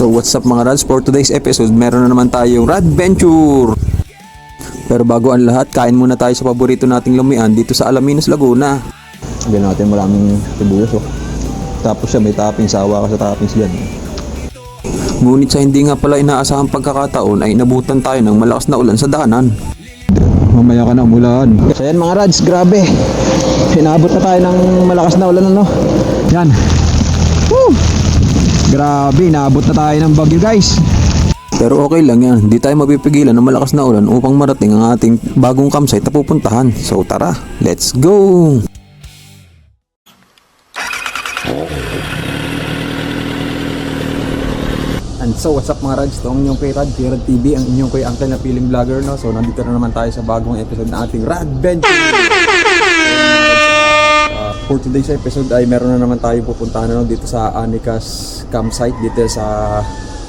So what's up mga Rads, for today's episode meron na naman tayong Radventure. Pero bago ang lahat, kain muna tayo sa paborito nating lumian dito sa Alaminos, Laguna. Lagyan natin maraming sibuyas oh. Tapos siya may toppings, sawa ka sa toppings yan. Ngunit sa hindi nga pala inaasahang pagkakataon ay inabutan tayo ng malakas na ulan sa daanan. Mamaya ka na umulan. So yan mga Rads, grabe. Inabot na tayo ng malakas na ulan ano. Yan. Woo! Grabe, inaabot na tayo ng bagyo guys. Pero okay lang yan, hindi tayo mapipigilan ng malakas na ulan upang marating ang ating bagong campsite na pupuntahan. So tara, let's go! And so what's up mga Rads, ito ang inyong kay Rad TV, ang inyong kay Uncle na feeling vlogger no. So nandito na naman tayo sa bagong episode ng ating Radventure. For today's episode ay meron na naman tayong pupuntahan no, dito sa Anicas campsite dito sa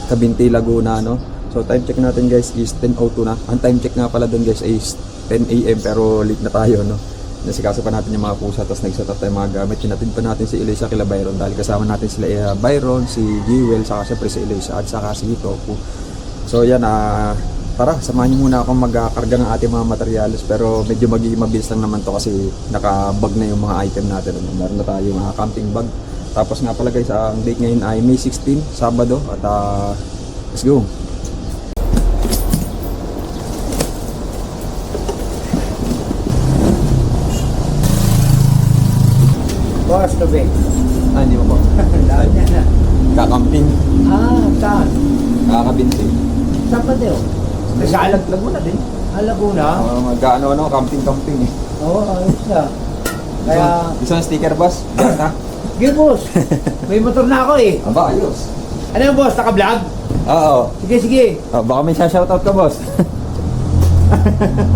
Cabinti, Laguna no. So time check natin guys is 10:02 na. Ang time check nga pala doon guys is 10 AM pero late na tayo no. Nasikaso pa natin yung mga pusa tapos nag-set up tayo mga gamit. Kinatid pa natin si Elisa kila Byron dahil kasama natin sila Byron, si Jewel, saka syempre si Elisa at saka si Tofu. So yan tara, samahan niyo muna akong magkakarga ng ating mga materyales pero medyo magiging mabilis lang naman to kasi nakabag na yung mga item natin. Meron na tayong camping bag. Tapos nga pala guys, ang date ngayon ay May 16, Sabado at let's go! Boss, tubig. Hindi mo ba? Dami niya na. Kakamping. Saan? Kakabinti. Saan pa tayo? Sa Laguna din. Laguna? Mag-ano, camping eh. Oo, ayos na. Kaya... Isang sticker boss? Yes ha? Sige boss, may motor na ako eh. Aba, ayos. Ano yung boss, naka-vlog? Oo. Sige, sige. Baka may shoutout ka boss.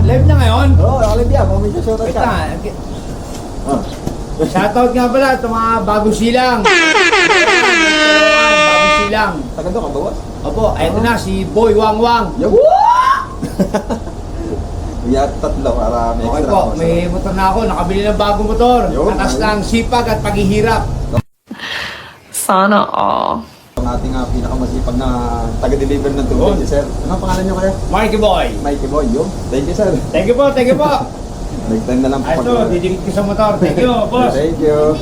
Live na ngayon? Oo, nakalive yan. Baka may shoutout Wait ka. na. Shoutout nga pala ito mga bagong silang. Bagong silang. Tagal doon ka ba boss? Opo, eto na si Boy Wang Wang. Yo! Yan, tatlo para may Okay extra. po, may motor na ako. Nakabili ng bagong motor. Yun, Atas ayun. ng sipag at paghihirap. Sana all. Ang ating pinakamasipag na taga-deliver ng tubig, Yun. sir. Ano ang pangalan nyo kaya? Marky Boy. Mikey Boy, yun. Thank you, sir. Thank you po, thank you po. Next time na lang po. Ito, didikit ko sa motor. Thank you, boss. Thank you.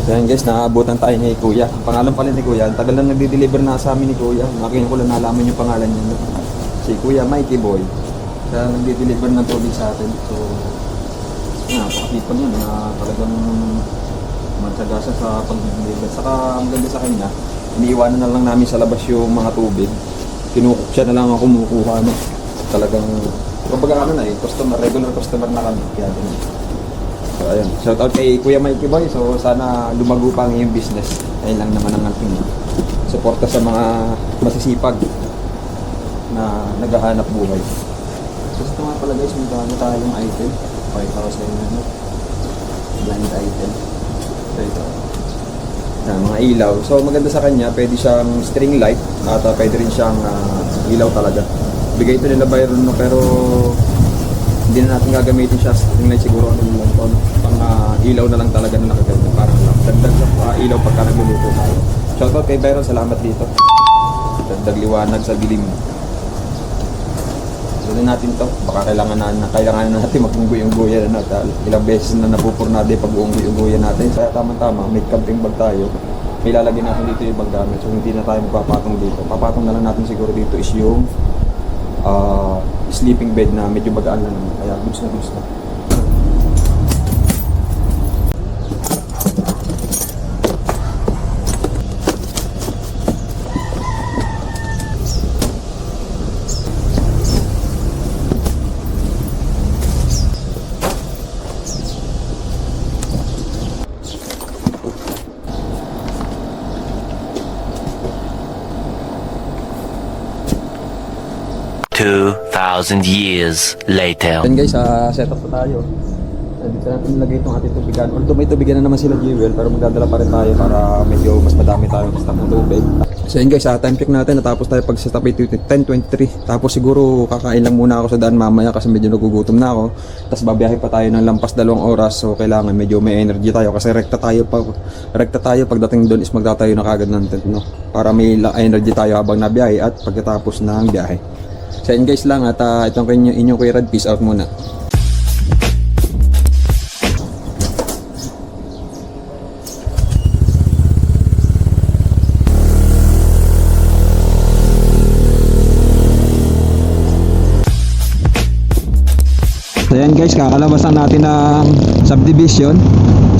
Yan guys, naabutan tayo ni Kuya. Ang pangalan pala ni Kuya, ang tagal na nagdi-deliver na sa amin ni Kuya. Ngayon ko lang nalaman yung pangalan niya. No? Si Kuya Mikey Boy. Siya nagdi-deliver ng tubig sa atin. So, napakasipag yun na talagang matyaga siya sa pag-deliver. Saka ang ganda sa kanya, iniiwanan na lang namin sa labas yung mga tubig. Kinukuk siya na lang ako kumukuha. No? Talagang, kumbaga customer, regular customer na kami. Kaya ganun. So ayun, shout out kay Kuya Mikey Boy. So sana lumago pa ang iyong business. Ayun lang naman ang ating suporta sa mga masisipag na naghahanap buhay. So ito nga pala guys, may bago tayong item. Pakita ko sa inyo. Blind item. So ito. Mga ilaw. So maganda sa kanya, pwede siyang string light at pwede rin siyang ilaw talaga. Bigay ito nila Byron no, pero hindi na natin gagamitin siya string light siguro pang ilaw na lang talaga na nakaganyan. Parang dagdag sa ilaw pagka nagluluto tayo. Shoutout kay Byron, salamat dito. Dagdag liwanag sa dilim. Sunin natin to. Baka kailangan na natin mag-unggoy-unggoyan na ilang beses na napupurnado yung pag-unggoy-unggoyan natin. Kaya tama-tama, may camping bag tayo. May lalagyan natin dito yung bag gamit. So hindi na tayo magpapatong dito. Papatong na lang natin siguro dito is yung sleeping bed na medyo magaan na naman. Kaya goods na goods na. 2,000 years later. Then guys, set up na tayo. Dito Saan natin nilagay itong ating tubigan. Although may tubigan na naman sila Jewel, pero magdadala pa rin tayo para medyo mas madami tayong stock ng tubig. So yun guys, time check natin. Natapos tayo pag sa tapay 10:23. Tapos siguro kakain lang muna ako sa daan mamaya kasi medyo nagugutom na ako. Tapos babiyahe pa tayo ng lampas 2 oras. So kailangan medyo may energy tayo kasi rekta tayo pagdating doon is magtatayo na kagad ng tent, no? Para may energy tayo habang nabiyahe at pagkatapos ng biyahe. So yun guys lang at itong inyong Kuya Rad, peace out muna. So yan guys, kakalabas lang natin ng subdivision.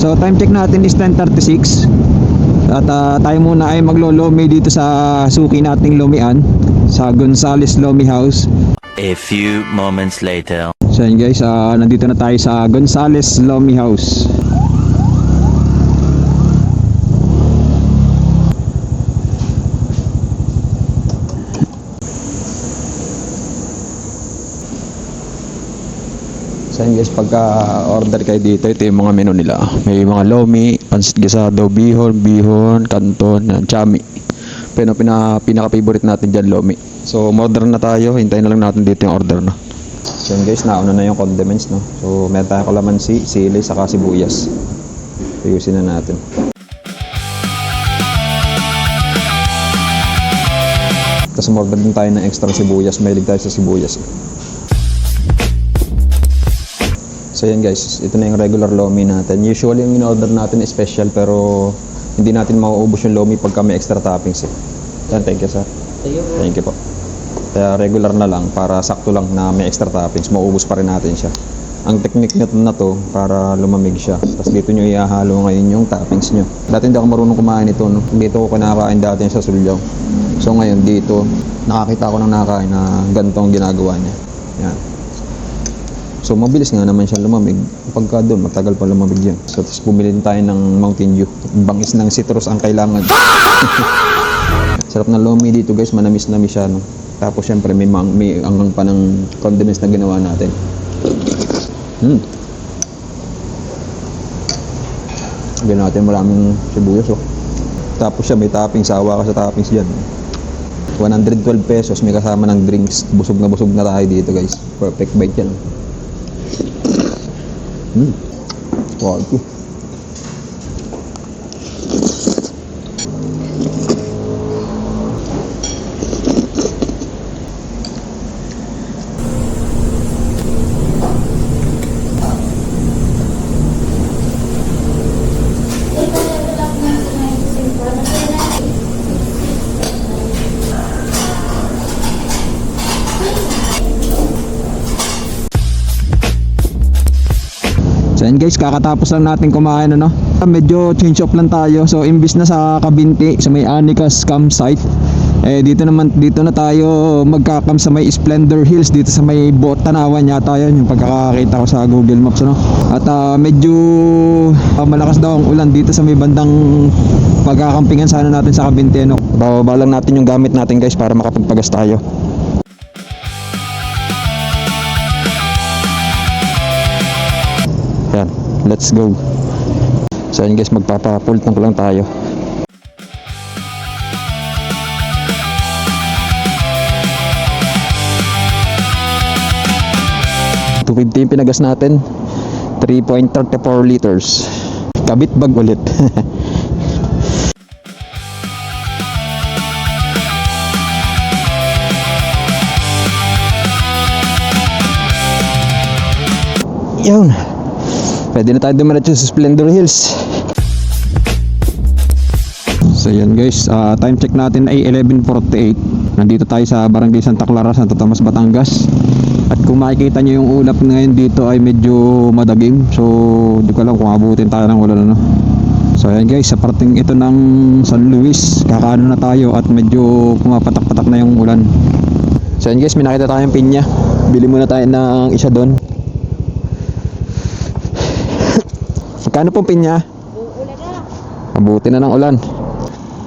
So time check natin is 10:36. At tayo muna ay maglo-lomi dito sa suki nating lomian sa Gonzales Lomi House. A few moments later. So yan guys, nandito na tayo sa Gonzales Lomi House. So yun guys, pagka order kayo dito, ito yung mga menu nila. May mga lomi, pansit gisado, bihon, kanton, chami. Pero pinaka-favorite natin dyan, lomi. So order na tayo, hintayin na lang natin dito yung order na. So yun guys, nauna na yung condiments, no. So meron tayong kalamansi, sili, saka sibuyas. Ayusin na natin. Tapos order din tayo ng extra sibuyas, mahilig tayo sa sibuyas. So yan guys, ito na yung regular lomi natin. Usually yung in-order natin is special pero hindi natin mauubos yung lomi pagka may extra toppings. Yan, thank you sir. Thank you po. Kaya regular na lang para sakto lang na may extra toppings, mauubos pa rin natin siya. Ang technique nito na to para lumamig siya. Tapos dito nyo ihahalo ngayon yung toppings nyo. Dati hindi ako marunong kumain ito, no? Dito ko kinakain dati sa Sulyaw. So ngayon dito, nakakita ko ng nakakain na ganito ang ginagawa niya. Yan. So mabilis nga naman siya lumamig. Pagka doon, matagal pa lumamig yan. So tapos bumili tayo ng Mountain Dew. Bangis ng citrus ang kailangan. Sarap na lomi dito guys, manamis-namis siya, no? Tapos syempre may angang pa ng condiments na ginawa natin. Bigyan natin maraming sibuyas, oh. Tapos siya may toppings, sawa ka sa toppings dyan. 112 pesos, may kasama ng drinks. Busog na tayo dito guys. Perfect bite yan. Quality. So yan guys, kakatapos lang natin kumain, ano. Medyo change off lang tayo. So imbis na sa Kabinti, sa may Anicas campsite, dito na tayo magka-camp sa may Splendor Hills, dito sa may Tanawan yata yun, yung pagkakakita ko sa Google Maps, ano. At medyo malakas daw ang ulan dito sa may bandang pagkakampingan sana natin sa Kabinti, ano. Bababa lang natin yung gamit natin guys para makapagpagas tayo. Yan, let's go. So yun guys, magpapa-full tank lang tayo. $250 yung pinagas natin. 3.34 liters. Kabit bag ulit. Yun. Pwede na tayo dumiretso sa Splendor Hills. So yan guys, time check natin ay 11:48. Nandito tayo sa Barangay Santa Clara, Santo Tomas, Batangas. At kung makikita nyo yung ulap ngayon dito ay medyo madagim. So di ko alam kung abutin tayo ng ulan, ano. So yan guys, sa parting ito ng San Luis, kakaano na tayo at medyo pumapatak-patak na yung ulan. So yan guys, may nakita tayong pinya. Bili muna tayo ng isa doon. Kano pong pinya? Uulan na. Mabuti na ng ulan.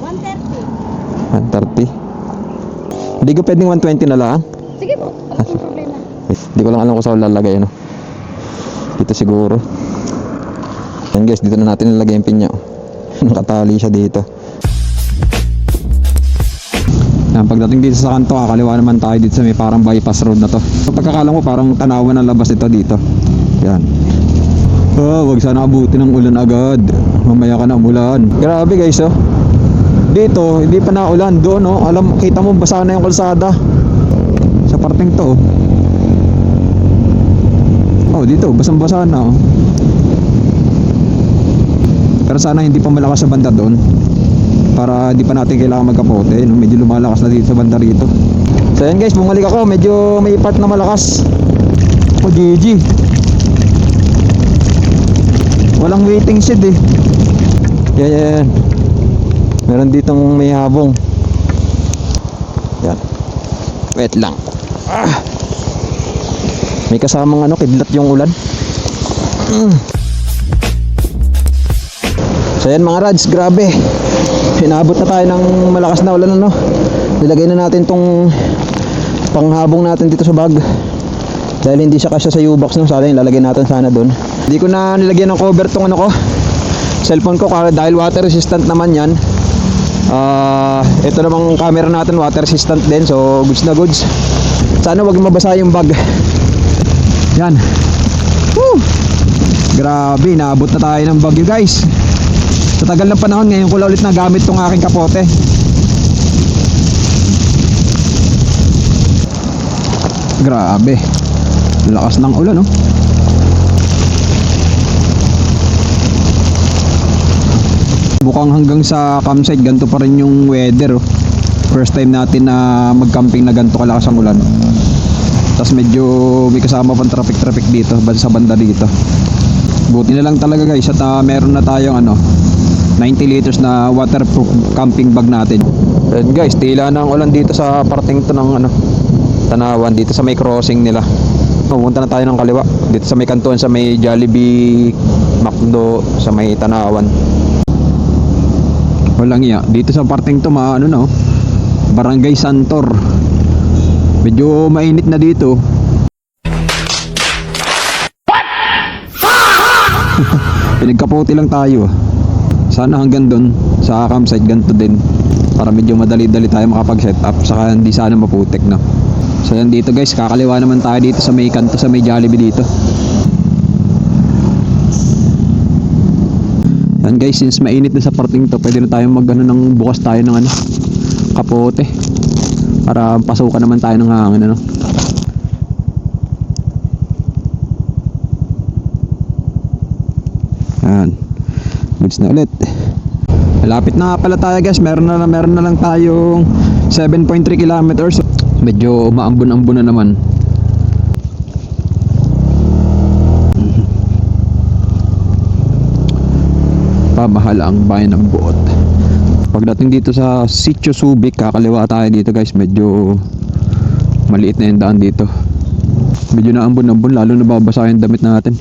130. 130. Hindi ko pwedeng 120 na lang. Sige po. Ano po problema? Hindi ko lang alam kung saan lalagay, no. Dito siguro. Yan guys, dito na natin nilagay yung pinya. Nakatali siya dito. Yan, pagdating dito sa kanto, kakaliwa naman tayo dito sa may parang bypass road na to. So, pagkakalam ko parang tanawan ng labas ito dito. Yan. Oh, wag sana abutin ng ulan agad. Mamaya ka na umulan. Grabe guys, oh. Dito, hindi pa naulan. Doon, oh. Alam, kita mo, basa na yung kalsada. Sa parting to, oh. Oh, dito, basang-basa na, oh. Pero sana hindi pa malakas sa banda doon. Para di pa natin kailangan magkapote, no? Medyo lumalakas na dito sa banda rito. So yan guys, bumalik ako. Medyo may part na malakas. Oh, GG. Walang waiting shed eh. Yan. Meron ditong may habong. Yan. Wait lang. May kasamang kidlat yung ulan. So yan mga rads, grabe. Inabot na tayo ng malakas na ulan Nilagay na natin tong panghabong natin dito sa bag. Dahil hindi siya kasya sa U-box sana ilalagay natin sana doon. Hindi ko na nilagyan ng cover tong cellphone ko dahil water resistant naman yan. Ito namang camera natin water resistant din, so goods na goods. Sana wag mabasa yung bag. Yan. Woo! Grabe, naabot na tayo ng bagyo guys. Sa tagal ng panahon, ngayon ko lang ulit nagamit tong aking kapote. Grabe. Lakas ng ulan, Bukang hanggang sa campsite, ganito pa rin yung weather, First time natin na mag-camping na ganito kalakas ang ulan. Tapos medyo may kasama pang traffic dito, sa banda dito. Buti na lang talaga guys at meron na tayong 90 liters na waterproof camping bag natin. And guys, tila na ang ulan dito sa parting to ng Tanawan, dito sa may crossing nila. Pumunta na tayo ng kaliwa dito sa may kantuan, sa may Jollibee, McDo, sa may Tanawan. Walang iya dito sa parting to Barangay Santor. Medyo mainit na dito. Pinagkaputi lang tayo. Sana hanggang doon sa campsite ganito din para medyo madali-dali tayo makapag-set up, saka hindi sana maputik na. So yan dito guys, kakaliwa naman tayo dito sa may kanto, sa may Jollibee dito. Yan guys, since mainit na sa parting to, pwede na tayong ng bukas tayo ng kapote para pasukan naman tayo ng hangin Yan. Goods na ulit. Malapit na pala tayo guys. Meron na lang tayong 7.3 kilometers. Medyo maambon-ambon na naman. Pamahala ang bayan ng Buot. Pagdating dito sa Sitio Subic, kakaliwa tayo dito guys. Medyo maliit na yung daan dito. Medyo naambon-ambon, lalo nababasa yung damit natin.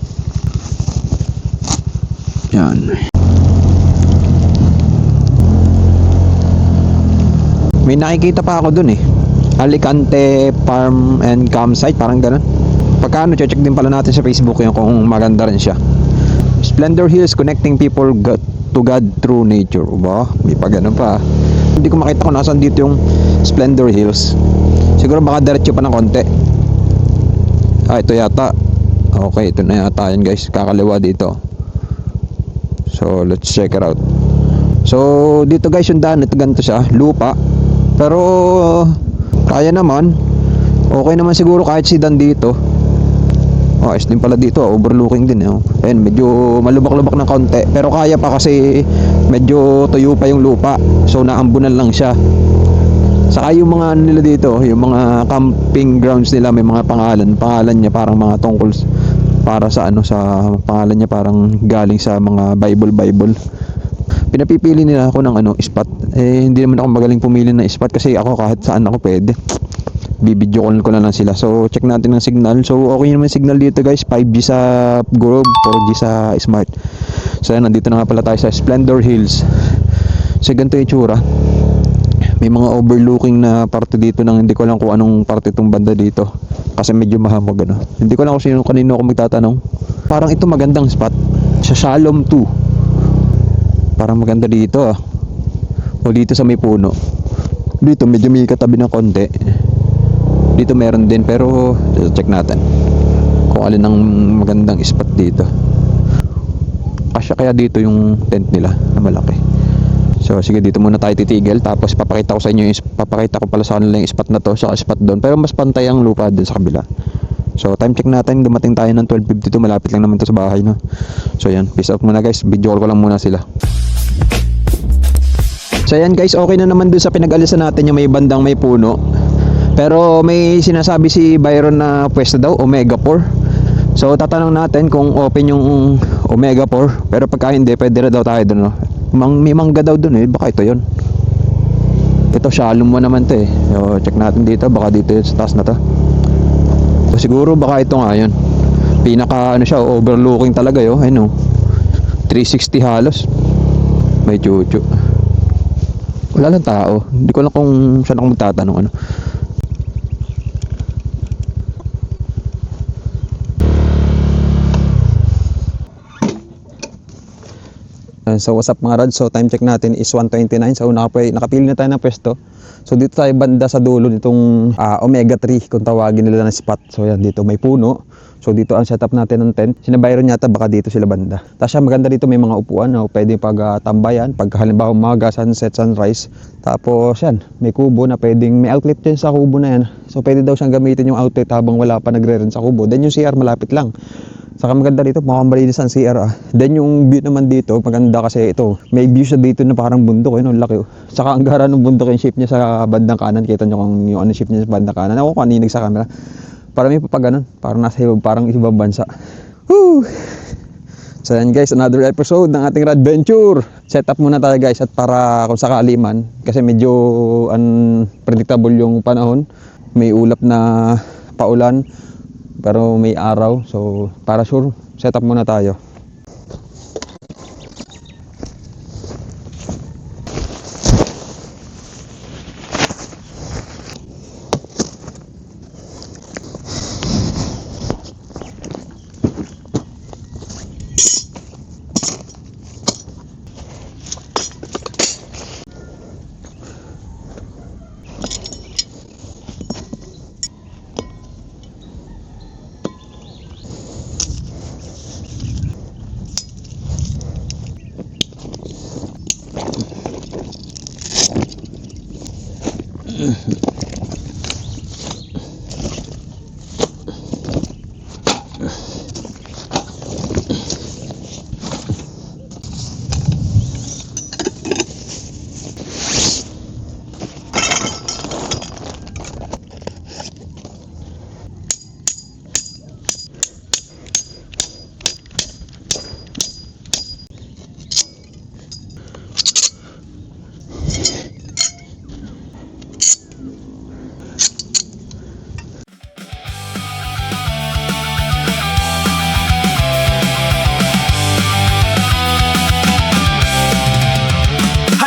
Yan. May nakikita pa ako dun Alicante Farm and Campsite, parang ganun. Pagka check din pala natin sa Facebook yun kung maganda rin siya. Splendor Hills, connecting people to God through nature. Ba? May pa ganun pa. Hindi ko makita kung nasan dito yung Splendor Hills. Siguro baka diretso pa ng konti. Ito yata. Okay, ito na yata yan guys. Kakaliwa dito. So, let's check it out. So, dito guys yung daan, ito ganito siya, lupa. Pero, kaya naman. Okay naman siguro kahit sidan dito. Ayos din pala dito, overlooking din Ayan, medyo malubak-lubak ng konti. Pero kaya pa kasi medyo tuyo pa yung lupa. So, naambunan lang siya. Saka yung mga nila dito, yung mga camping grounds nila, may mga pangalan niya parang mga tungkol para sa sa pangalan niya parang galing sa mga Bible. Pinapipili nila ako ng spot. Hindi naman ako magaling pumili ng spot kasi ako kahit saan ako pwede. Bibidyo ko na lang sila. So check natin ng signal. So okay naman signal dito guys. 5G sa Globe, 4G sa Smart. So yan, nandito na nga pala tayo sa Splendor Hills. So ganito yung tsura. May mga overlooking na parte dito ng hindi ko lang kung anong parte itong banda dito. Kasi medyo mahamog Hindi ko lang kung kanino ako magtatanong. Parang ito magandang spot. Sa Shalom 2. Parang maganda dito ah. O dito sa may puno. Dito medyo may katabi ng konti. Dito meron din pero check natin kung alin ang magandang spot dito. Kasya kaya dito yung tent nila na malaki. So sige, dito muna tayo titigil, tapos papakita ko sa inyo papakita ko pala sa kanila yung spot na to sa spot doon, pero mas pantay ang lupa doon sa kabila. So time check natin, dumating tayo ng 12:52, malapit lang naman to sa bahay, no. So yan, peace out muna guys, video call ko lang muna sila. So yan guys, okay na naman doon sa pinag-alisan natin yung may bandang may puno. Pero may sinasabi si Byron na pwesto daw, Omega 4. So tatanong natin kung open yung Omega 4, pero pagka hindi, pwede na daw tayo doon, no. May mangga daw doon eh, baka ito yon. Ito Shalom 1 naman to eh. So check natin dito, baka dito yun sa taas na to. So siguro baka ito nga yun. Pinaka ano siya, overlooking talaga yo. Ayun, 360 halos. May chuchu. Wala lang tao. Hindi ko lang kung saan ako magtatanong ano. So what's up mga Rad? So time check natin is 1:29. So nakapili na tayo ng pwesto. So dito tayo banda sa dulo nitong Omega 3 kung tawagin nila na spot. So yan, dito may puno. So dito ang setup natin ng tent. Sinabayron yata baka dito sila banda. Tapos maganda dito, may mga upuan, no? Pwede pag-tambayan pag halimbawa umaga, sunset, sunrise. Tapos yan, may kubo na pwedeng, may outlet din sa kubo na yan. So pwede daw siyang gamitin yung outlet habang wala pa nagre-rent sa kubo. Then yung CR malapit lang. Saka maganda dito, malinis ang CR ah. Then yung view naman dito, maganda kasi ito. May view siya dito na parang bundok, yun, ang laki. Saka ang gara ng bundok yung shape niya sa bandang kanan. Kita nyo kung yung ano shape niya sa bandang kanan. Ako kung aninig sa camera. Parang may papaganon. Parang nasa parang ibang bansa. Woo! So yan guys, another episode ng ating adventure. Set up muna tayo guys, at para kung sakali man, kasi medyo unpredictable yung panahon. May ulap na paulan, pero may araw. So para sure, set up muna tayo.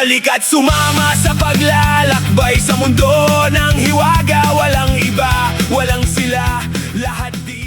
Halika't sumama sa paglalakbay sa mundo ng hiwaga. Walang iba, walang sila, lahat dito.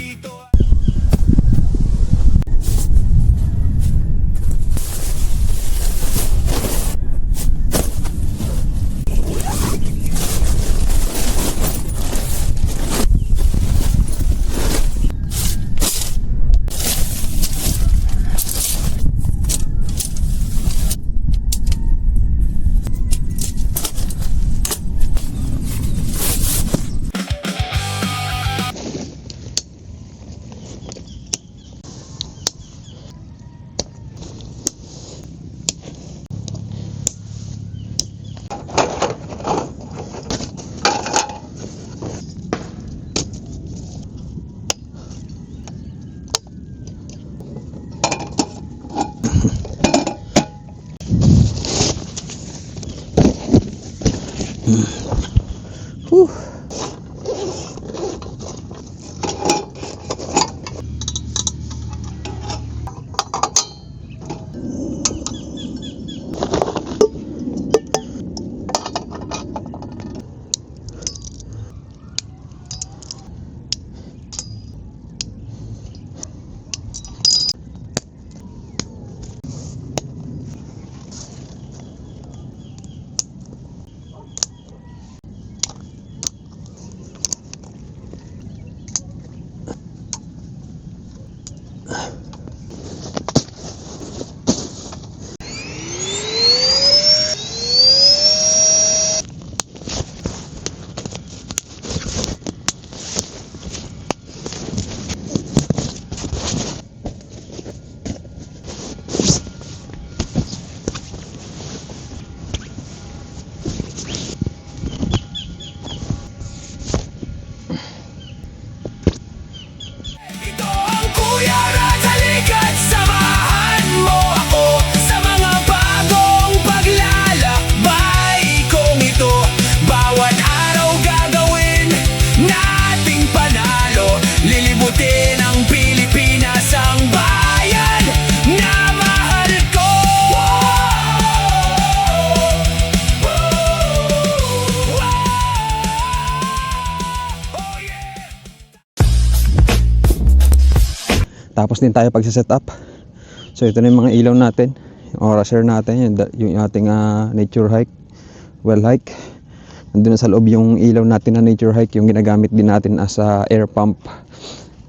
Natapos din tayo pagsiset up. So ito na yung mga ilaw natin, yung Oraser natin, yung ating nature hike, well hike. Nandun na sa loob yung ilaw natin na nature hike, yung ginagamit din natin as air pump.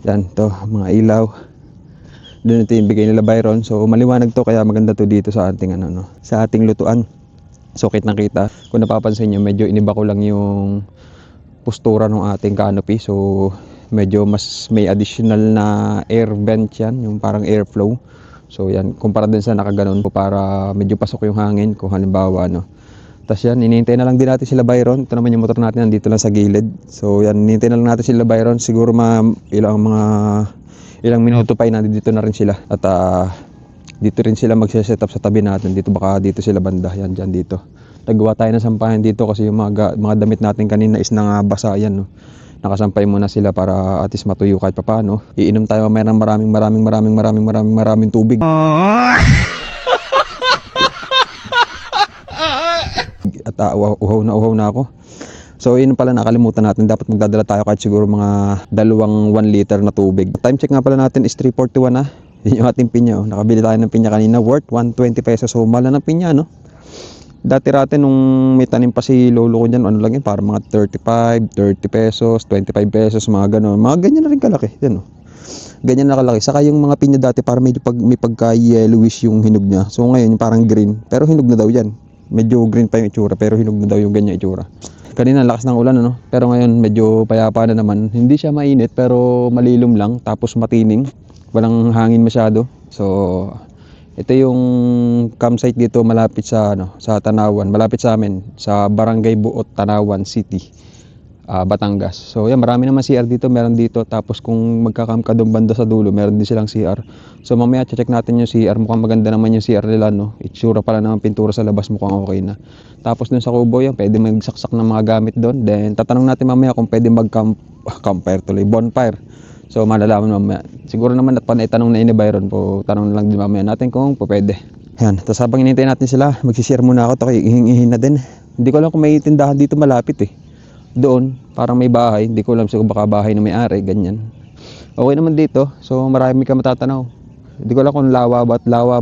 Yan to, mga ilaw. Doon ito yung bigay nila Byron. So maliwanag to, kaya maganda to dito sa ating sa ating lutuan. So kitang-kita. Kung napapansin nyo, medyo iniba ko lang yung postura ng ating canopy. So medyo mas may additional na air vent yan, yung parang airflow. So yan, kumpara din sa nakaganon para medyo pasok yung hangin kung halimbawa Tapos yan, inihintay na lang din natin sila Byron. Ito naman yung motor natin, nandito lang sa gilid. So yan, inihintay na lang natin sila Byron. Siguro ilang minuto pa nandito na rin sila. At dito rin sila magse-set up sa tabi natin. Dito baka dito sila banda. Yan, dyan dito. Nagawa tayo ng sampahan dito kasi yung mga damit natin kanina is basa yan. Nakasampay muna sila para at least matuyo kahit papaano. Iinom tayo mamaya ng maraming tubig. At uhaw na ako. So yun pala, nakalimutan natin, dapat magdadala tayo kahit siguro mga 1 liter na tubig. Time check nga pala natin is 3:41 na. Yun yung ating pinya. Nakabili tayo ng pinya kanina, worth 120 pesos. So mahal na ng pinya, Dati-rati nung may tanim pa si lolo ko dyan, lang yun, para mga 35, 30 pesos, 25 pesos, mga gano'n. Mga ganyan na rin kalaki, yan Ganyan na kalaki. Saka yung mga pinya dati, para may pagka-yellowish yung hinog niya. So ngayon, yung parang green, pero hinog na daw yan. Medyo green pa yung itsura, pero hinog na daw yung ganyan itsura. Kanina lakas ng ulan, pero ngayon medyo payapa na naman. Hindi siya mainit, pero malilom lang, tapos matining. Walang hangin masyado. So ito yung campsite dito malapit sa Tanawan, malapit sa amin sa Barangay Buot, Tanawan City, Batangas. So yan, marami naman CR dito, meron dito. Tapos kung magka-camp ka doon banda sa dulo, meron din silang CR. So mamaya check natin yung CR, mukhang maganda naman yung CR nila, Itsura pala naman, pintura sa labas, mukhang okay na. Tapos dun sa kubo yan, pwede magsaksak ng mga gamit doon. Then tatanong natin mamaya kung pwede bonfire. So malalaman mamaya. Siguro naman at panaitanong na ini Byron po, tanong na lang din mamaya natin kung pwede. Yan, tapos habang hinihintay natin sila, magsishare muna ako. Ihing-ihin na din. Hindi ko alam kung may tindahan dito malapit Doon, parang may bahay. Hindi ko alam siguro baka bahay na may-ari, ganyan. Okay naman dito. So marami ka matatanaw. Hindi ko alam kung lawa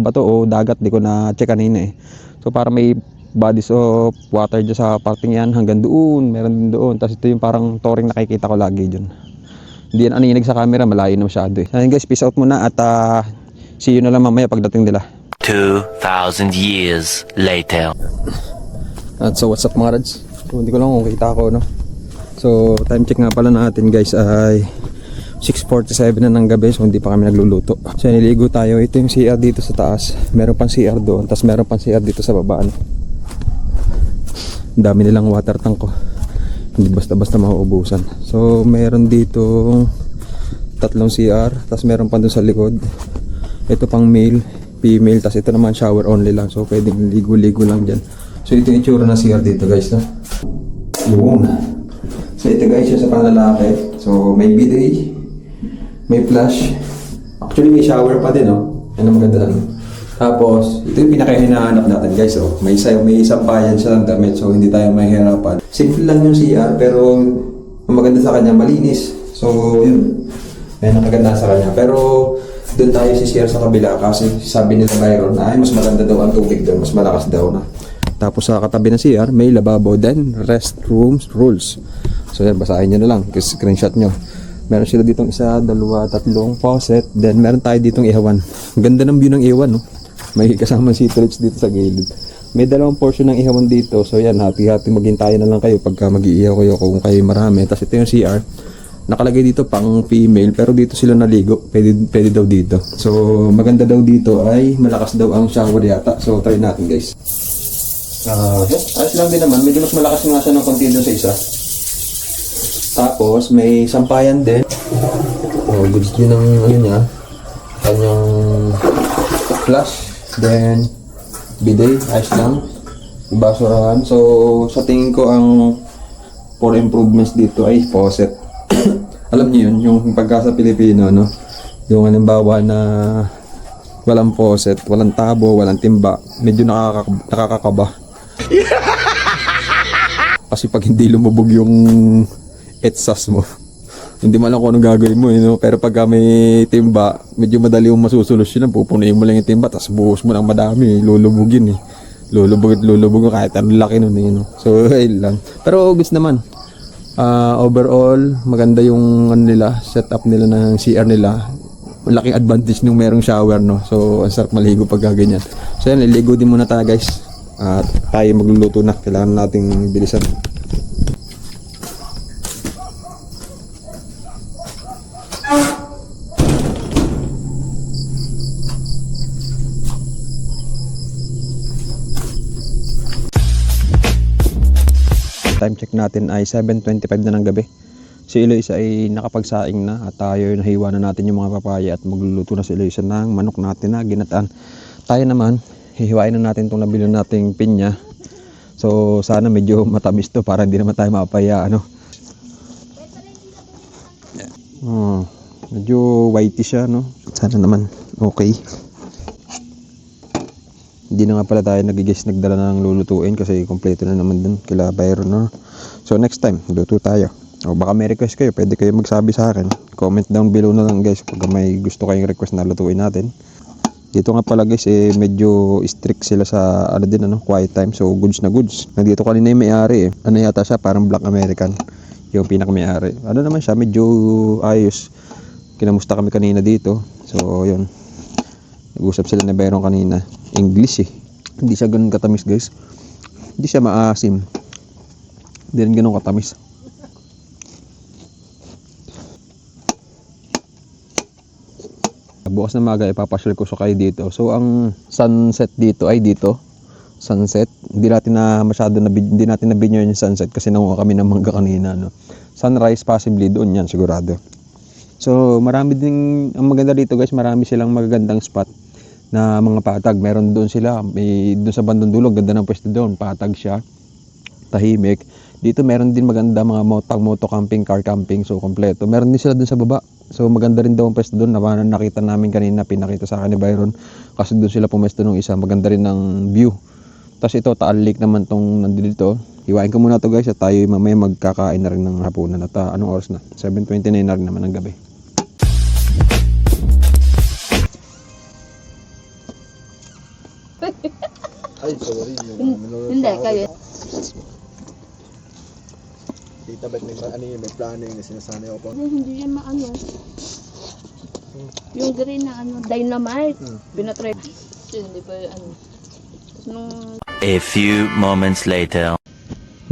ba to o dagat. Hindi ko na check kanina So para may bodies of water dyan sa parting yan hanggang doon. Meron din doon. Tapos ito yung parang touring nakikita ko lagi dyan. Hindi yan aninig sa camera, malayo na masyado Ayun guys, peace out muna at see you na lang mamaya pagdating nila. 2,000 years later. At so what's up mga rads? So, hindi ko lang kung kita ako So time check nga pala natin guys ay 6:47 na ng gabi. So hindi pa kami nagluluto. So niligo tayo. Ito yung CR dito sa taas. Meron pang CR doon. Tapos meron pang CR dito sa baba. Dami nilang water tank ko. Hindi basta-basta mauubusan. So meron dito 3 CR. Tapos meron pa doon sa likod. Ito pang male, female. Tapos ito naman shower only lang. So pwedeng ligo-ligo lang dyan. So ito yung itsura ng CR dito guys Yun. So ito guys yung sa panlalaki. So may bidet, may flush. Actually may shower pa din Yan ang maganda Tapos ito yung pinaka-hinahanap natin guys May sampayan siya ng damit. So hindi tayo mahihirapan. Simple lang yung CR pero ang maganda sa kanya, malinis. So yun, yan ang maganda sa kanya. Pero doon tayo si CR sa kabila kasi sabi nila Byron ay mas maganda daw ang tubig doon, mas malakas daw Tapos sa katabi ng CR may lababo din, restrooms rules. So yan, basahin nyo na lang, screenshot nyo. Meron sila ditong 1, 2, 3 faucet. Then meron tayo ditong ihawan. Ganda ng view ng ihawan May kasama si toilets dito sa gilid. May 2 portion ng ihawan dito. So yan, happy maghintayin na lang kayo pagka mag-iihaw kayo kung kayo marami. Tapos ito yung CR. Nakalagay dito pang female pero dito sila naligo. Pwede daw dito. So maganda daw dito ay malakas daw ang shower yata. So try natin guys. Ayos lang din naman. Medyo mas malakas nga siya ng konti doon sa isa. Tapos may sampayan din. Goods din ng niya. Kanyang flush. Then bidet, ayos lang. Basurahan. So sa tingin ko ang for improvements dito ay faucet. Alam niyo yun, yung pagka sa Pilipino yung halimbawa na walang faucet, walang tabo, walang timba, medyo nakakakaba. Kasi pag hindi lumubog yung etsas mo, Hindi mo alam kung anong gagawin mo, no? Pero pagka may timba, medyo madali yung masusolusyon. Pupunuin mo lang yung timba, tapos buhos mo ng madami, lulubugin eh. Lulubog kahit anong laki nun eh, no? So, ayun lang. Pero August naman, overall, maganda yung ano nila, setup nila ng CR nila. Malaking advantage nung merong shower, no? So, ang sarap maligo pag ganyan. So, yan, liligo din muna tayo, guys. At tayo magluluto na. Kailangan nating bilisan. Time check natin ay 7:25 na ng gabi. Si Eloisa ay nakapagsaing na at tayo nahiwa na natin yung mga papaya at magluluto na si Eloisa ng manok natin na ginataan. Tayo naman, hihiwain na natin itong nabili nating pinya. So sana medyo matamis to para hindi naman tayo mapaya, ano. Medyo whitey siya, no. Sana naman okay. Hindi na nga pala tayo nagdala ng lulutuin kasi kompleto na naman dun kila Byron, no? So next time, luto tayo. O baka may request kayo, pwede kayo magsabi sa akin. Comment down below na lang, guys, pag may gusto kayong request na lutuin natin. Dito nga pala, guys, medyo strict sila sa ano din, ano, quiet time. So goods na goods. Nandito kanina yung may-ari eh. Ano yata siya, parang Black American yung pinaka-may-ari. Ano naman siya, medyo ayos. Kinamusta kami kanina dito. So yun, nag-usap sila na Byron kanina. English eh. Hindi siya ganun katamis, guys. Hindi siya maasim. Hindi rin ganun katamis. Bukas na maga ipapasyal ko sa kayo dito. So ang sunset dito ay dito. Sunset. Hindi natin na binyo yung sunset kasi nanguha kami ng mangga kanina, no. Sunrise possibly doon yan sigurado. So marami din ang maganda dito, guys. Marami silang magagandang spot na mga patag. Meron doon sila, may doon sa bandang dulo, ganda ng pwesto doon, patag siya, tahimik. Dito meron din maganda mga moto camping, car camping, so kompleto. Meron din sila doon sa baba, so maganda rin daw ang pwesto doon. Nakita namin kanina, pinakita sa akin ni Byron, kasi doon sila pumesto nung isa, maganda rin ng view. Tapos ito, Taal Lake naman tong nandito. Iwain ko muna to, guys, at tayo mamaya magkakain na rin ng hapunan. At anong oras na? 7:29 na rin naman ng gabi. Ay, sorry. Hindi, kayo. Tita, ba't may plano yung sinasanay ako? Hindi yan maano. Yung green na ano, dynamite. Pinatry. Hindi pa ano. Nung A few moments later.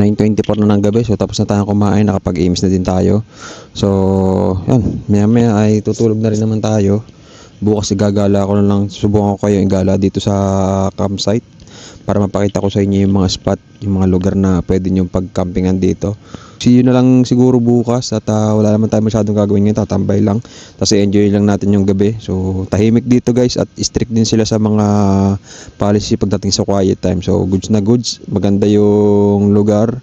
9:24 na ng gabi, so tapos na tayong kumain, nakapag-games na din tayo. So, yan, maya ay tutulog na rin naman tayo. Bukas igagala ko na lang, subukan ko kayo igala dito sa campsite para mapakita ko sa inyo yung mga spot, yung mga lugar na pwede nyo pag-campingan dito. See you na lang siguro bukas at wala naman tayo masyadong gagawin ngayon, tatambay lang. Tapos enjoy lang natin yung gabi. So tahimik dito, guys, at strict din sila sa mga policy pagdating sa quiet time. So goods na goods, maganda yung lugar.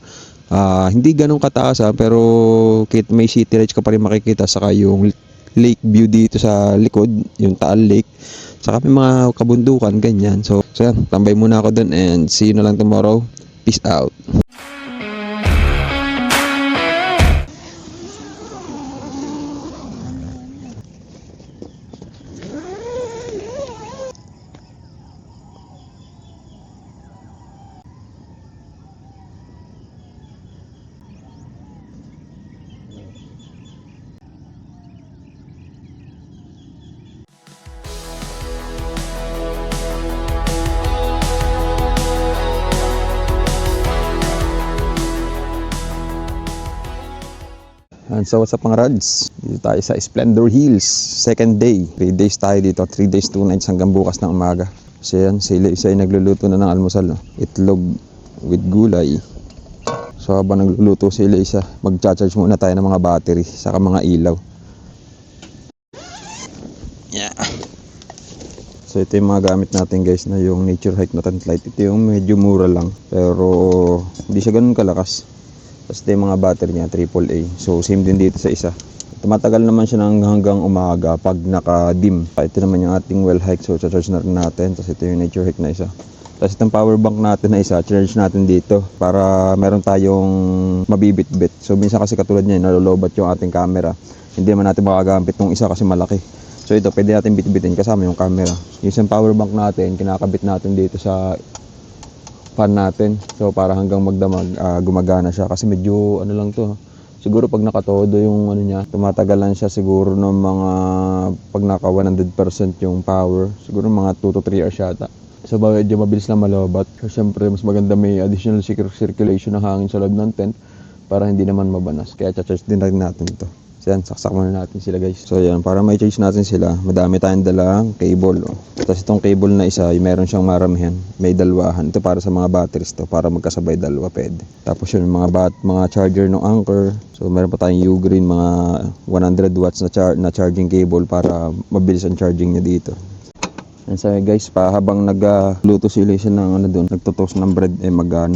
Hindi ganun kataas pero may city lights ka pa rin makikita, saka yung lake view dito sa likod, yung Taal Lake, saka may mga kabundukan, ganyan. So yan, tambay muna ako dun and see you na lang tomorrow. Peace out. And so what's up mga Rads? Dito tayo sa Splendor Hills, second day. 3 days tayo dito, 3 days 2 nights hanggang bukas ng umaga. So yan, sila isa ay nagluluto na ng almusal, no? Itlog with gulay. So habang nagluluto sila isa, mag-charge muna tayo ng mga battery, saka mga ilaw. Yeah. So ito yung mga gamit natin, guys, na yung nature hike na tent light. Ito yung medyo mura lang, pero hindi siya ganun kalakas. Tapos ito yung mga battery niya, AAA. So same din dito sa isa. Tumatagal naman siya hanggang umaga pag naka-dim. Ito naman yung ating well hike, so charge na rin natin. Tapos ito yung nature hike na isa. Tapos itong power bank natin na isa, charge natin dito para meron tayong mabibit-bit. So minsan kasi katulad niyan, nalolobat yung ating camera. Hindi naman natin makagamit ng isa kasi malaki. So ito, pwede natin bit-bitin kasama yung camera. Yung isang power bank natin, kinakabit natin dito sa fan natin. So para hanggang magdamag, gumagana siya. Kasi medyo ano lang to. Siguro pag nakatodo yung ano niya, tumatagal lang siya siguro ng mga, pag naka 100% yung power, siguro mga 2 to 3 hours yata. So medyo mabilis lang malobat. So syempre mas maganda may additional circulation ng hangin sa loob ng tent para hindi naman mabanas. Kaya charge din natin ito. So yan, saksak muna natin sila guys. So yan, para may charge natin sila, madami tayong dalang cable. Oh. Tapos itong cable na isa, meron siyang maramihan. May dalwahan. Ito para sa mga batteries to, para magkasabay dalawa pwede. Tapos yun, mga charger ng Anker. So meron pa tayong U-Green, mga 100 watts na charging cable para mabilis ang charging niya dito. And so guys, habang nagluto sila siya ng ano doon, nagtotoast ng bread,